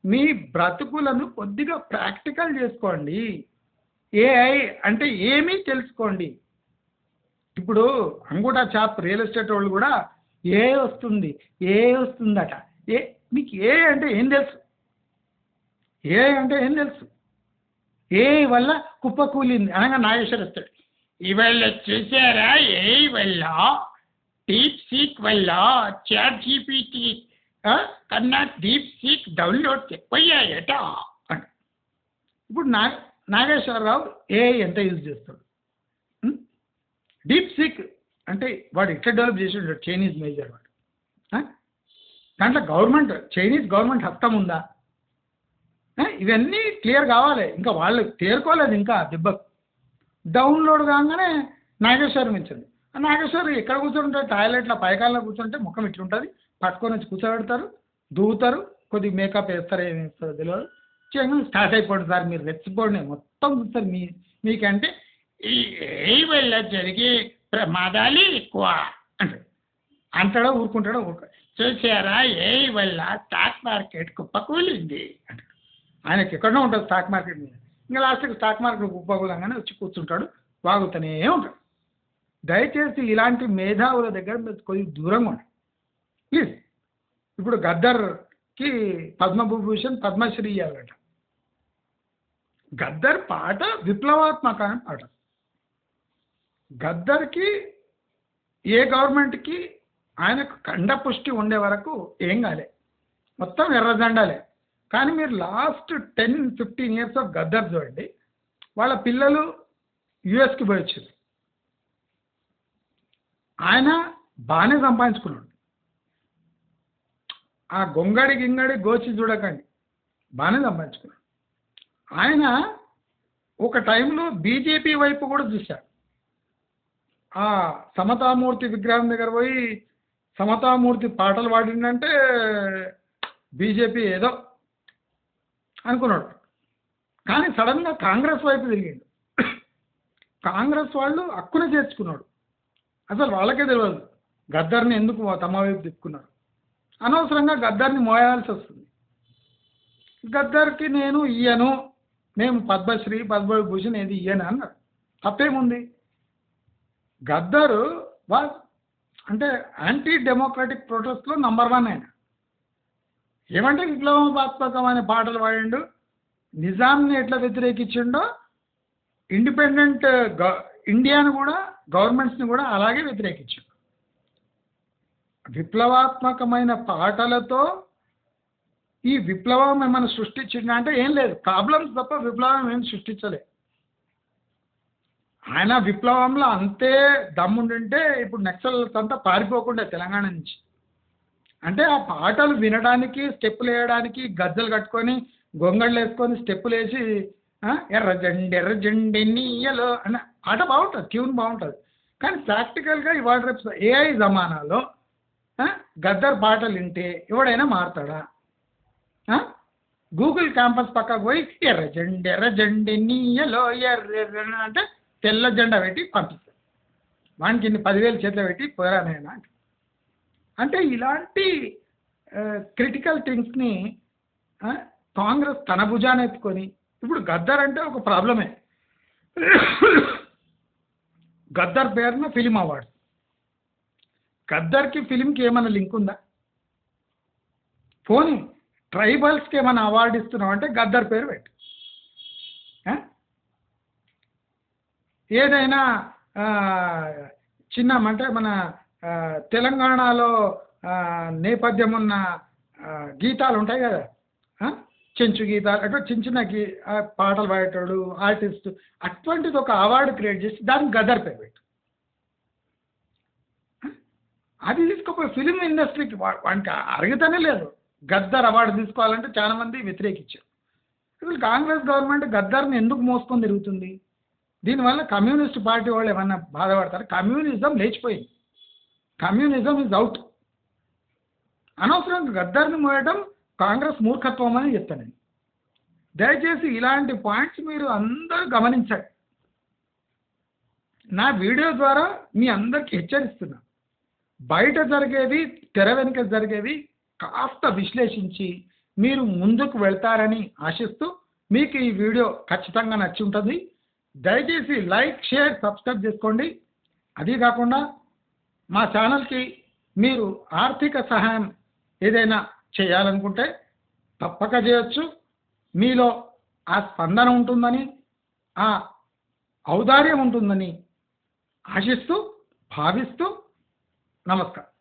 మీ బ్రతుకులను కొద్దిగా ప్రాక్టికల్ చేసుకోండి. ఏఐ అంటే ఏమీ తెలుసుకోండి. ఇప్పుడు అంగుటా చాప్ రియల్ ఎస్టేట్ వాళ్ళు కూడా వస్తుందట. మీకు ఏ అంటే ఏం తెలుసు? ఏ వల్ల కుప్పకూలింది అనగా నాగేశ్వర్ వస్తాడు, ఇవాళ చూసారా ఏ వల్ల, డీప్ సీక్ వల్ల, చాట్ జీపీటీ కన్నా డీప్ సీక్ డౌన్లోడ్స్ ఎక్కువయ్యాయట. ఇప్పుడు నాగేశ్వరరావు ఏఐ ఎంత యూజ్ చేస్తాడు? డీప్ సీక్ అంటే వాడు ఎట్లా డెవలప్ చేసి ఉంటాడు? చైనీస్ మేజర్ వాడు. దాంట్లో చైనీస్ గవర్నమెంట్ హస్తం ఉందా? ఇవన్నీ క్లియర్ కావాలి. ఇంకా వాళ్ళు తేరుకోలేదు ఇంకా దెబ్బకు. డౌన్లోడ్ కాగానే నాగేశ్వరం ఇచ్చింది. నాగేశ్వర్ ఎక్కడ కూర్చుంటారు? టాయిలెట్లో పైకాల్లో కూర్చుంటే ముఖం ఇట్లుంటుంది, పట్టుకొని వచ్చి కూర్చోబెడతారు, దూవుతారు, కొద్దిగా మేకప్ వేస్తారు, ఏమి వేస్తారో తెలియదు. చేయగానే స్టార్ట్ అయిపోండి సార్, మీరు రెచ్చిపోండి మొత్తం చూస్తారు. మీకంటే ఈ వల్ల జరిగే ప్రమాదాలు ఎక్కువ అంటాడో ఊరుకుంటాడో చూసారా ఏ వల్ల స్టాక్ మార్కెట్ కుప్పకూలింది అంటాడు. ఆయనకి ఎక్కడో ఉంటుంది స్టాక్ మార్కెట్ మీద. ఇంకా లాస్ట్కి స్టాక్ మార్కెట్ కుప్పకూలంగానే వచ్చి కూర్చుంటాడు, వాగుతూనే ఉంటాడు. దయచేసి ఇలాంటి మేధావుల దగ్గర మీరు కొద్దిగా దూరంగా ఉండండి ప్లీజ్. ఇప్పుడు గద్దర్కి పద్మభూషణ్ పద్మశ్రీ ఇవ్వాలట. గద్దర్ పాట విప్లవాత్మకమైన పాట. గద్దర్కి ఏ గవర్నమెంట్కి ఆయనకు కండపుష్టి ఉండే వరకు ఏం కాలే, మొత్తం ఎర్రజెండాలే. కానీ మీరు లాస్ట్ 10-15 years ఆఫ్ గద్దర్ చూడండి, వాళ్ళ పిల్లలు యుఎస్కి పోయి వచ్చారు. ఆయన బాగానే సంపాదించుకున్నాడు. ఆ గింగడి గోచి చూడకండి, బాగానే సంపాదించుకున్నాడు. ఆయన ఒక టైంలో బీజేపీ వైపు కూడా చూశారు. ఆ సమతామూర్తి విగ్రహం దగ్గర పోయి సమతామూర్తి పాటలు పాడిందంటే బీజేపీ ఏదో అనుకున్నాడు. కానీ సడన్గా కాంగ్రెస్ వైపు తిరిగిండు. కాంగ్రెస్ వాళ్ళు హక్కున చేర్చుకున్నాడు. అసలు వాళ్ళకే తెలియదు గద్దర్ని ఎందుకు తమ వైపు తిప్పుకున్నారు. అనవసరంగా గద్దర్ని మోయాల్సి వస్తుంది. గద్దర్కి నేను ఇయ్యను, మేము పద్మశ్రీ పద్మభూషణ్ ఏది ఇయ్యను అన్నారు. తప్పేముంది? గద్దరు అంటే యాంటీ డెమోక్రటిక్ ప్రొటెస్ట్లో నంబర్ 1 ఆయన. ఏమంటే విప్లవాత్మకమైన పాటలు పాడిండు, నిజాంని ఎట్లా వ్యతిరేకించిండో ఇండిపెండెంట్ ఇండియాను కూడా గవర్నమెంట్స్ని కూడా అలాగే వ్యతిరేకించాడు. విప్లవాత్మకమైన పాటలతో ఈ విప్లవం ఏమైనా సృష్టించిందా అంటే ఏం లేదు, ప్రాబ్లమ్స్ తప్ప విప్లవం ఏం సృష్టించలేదు. ఆయన విప్లవంలో అంతే దమ్ముంటుంటే ఇప్పుడు నక్సల్స్ అంతా పారిపోకుండా తెలంగాణ నుంచి. అంటే ఆ పాటలు వినడానికి, స్టెప్పులు వేయడానికి, గజ్జలు కట్టుకొని గొంగళ్ళు వేసుకొని స్టెప్పులు వేసి ఎర్రజెండి నీయలో అన్న పాట బాగుంటుంది, ట్యూన్ బాగుంటుంది. కానీ ప్రాక్టికల్గా ఇవాళ రేపు ఏఐ జమానాలో గద్దర్ పాటలు వింటే ఎవడైనా మారుతాడా? గూగుల్ క్యాంపస్ పక్కకు పోయి ఎర్రజెండి నీయలో ఎర్ర అంటే తెల్ల జెండా పెట్టి పంపిస్తారు. వానికి ఇన్ని 10,000 చేతిలో పెట్టి పోరానైనా అంటే ఇలాంటి క్రిటికల్ థింగ్స్ని కాంగ్రెస్ తన భుజాన్ని ఎత్తుకొని ఇప్పుడు గద్దర్ అంటే ఒక ప్రాబ్లమే. గద్దర్ పేరున ఫిలిం అవార్డు. గద్దర్కి ఫిలింకి ఏమైనా లింక్ ఉందా? పోనీ ట్రైబల్స్కి ఏమైనా అవార్డు ఇస్తున్నావు అంటే గద్దర్ పేరు పెట్టు. ఏదైనా చిన్న అంటే మన తెలంగాణలో నేపథ్యం ఉన్న గీతాలు ఉంటాయి కదా, చెంచు గీతాలు అట్లా చిన్న చిన్న పాటలు పాడేటోడు ఆర్టిస్ట్, అటువంటిది ఒక అవార్డు క్రియేట్ చేసి దానికి గదర్ పేరు పెట్టు. అది తీసుకుపోయి ఫిలిం ఇండస్ట్రీకి వానికి అర్హతనే లేదు. గద్దర్ అవార్డు తీసుకోవాలంటే చాలా మంది వ్యతిరేకించారు. ఇప్పుడు కాంగ్రెస్ గవర్నమెంట్ గద్దర్ని ఎందుకు మోసుకొని తిరుగుతుంది? దీనివల్ల కమ్యూనిస్ట్ పార్టీ వాళ్ళు ఏమన్నా బాధపడతారు? కమ్యూనిజం లేచిపోయింది, కమ్యూనిజం ఇస్ అవుట్. అనవసరంగా గద్దర్ని మోయడం కాంగ్రెస్ మూర్ఖత్వం అని చెప్తాను నేను. దయచేసి ఇలాంటి పాయింట్స్ మీరు అందరూ గమనించండి. నా వీడియో ద్వారా మీ అందరికీ హెచ్చరిస్తున్నా, బయట జరిగేది తెర వెనుక జరిగేది కాస్త విశ్లేషించి మీరు ముందుకు వెళ్తారని ఆశిస్తూ, మీకు ఈ వీడియో ఖచ్చితంగా నచ్చి ఉంటుంది. దయచేసి లైక్, షేర్, సబ్స్క్రైబ్ చేసుకోండి. అది కాకుండా మా ఛానల్కి మీరు ఆర్థిక సహాయం ఏదైనా చేయాలనుకుంటే తప్పక చేయొచ్చు. మీలో ఆ స్పందన ఉంటుందని, ఆ ఔదార్యం ఉంటుందని ఆశిస్తూ, భావిస్తూ, నమస్కారం.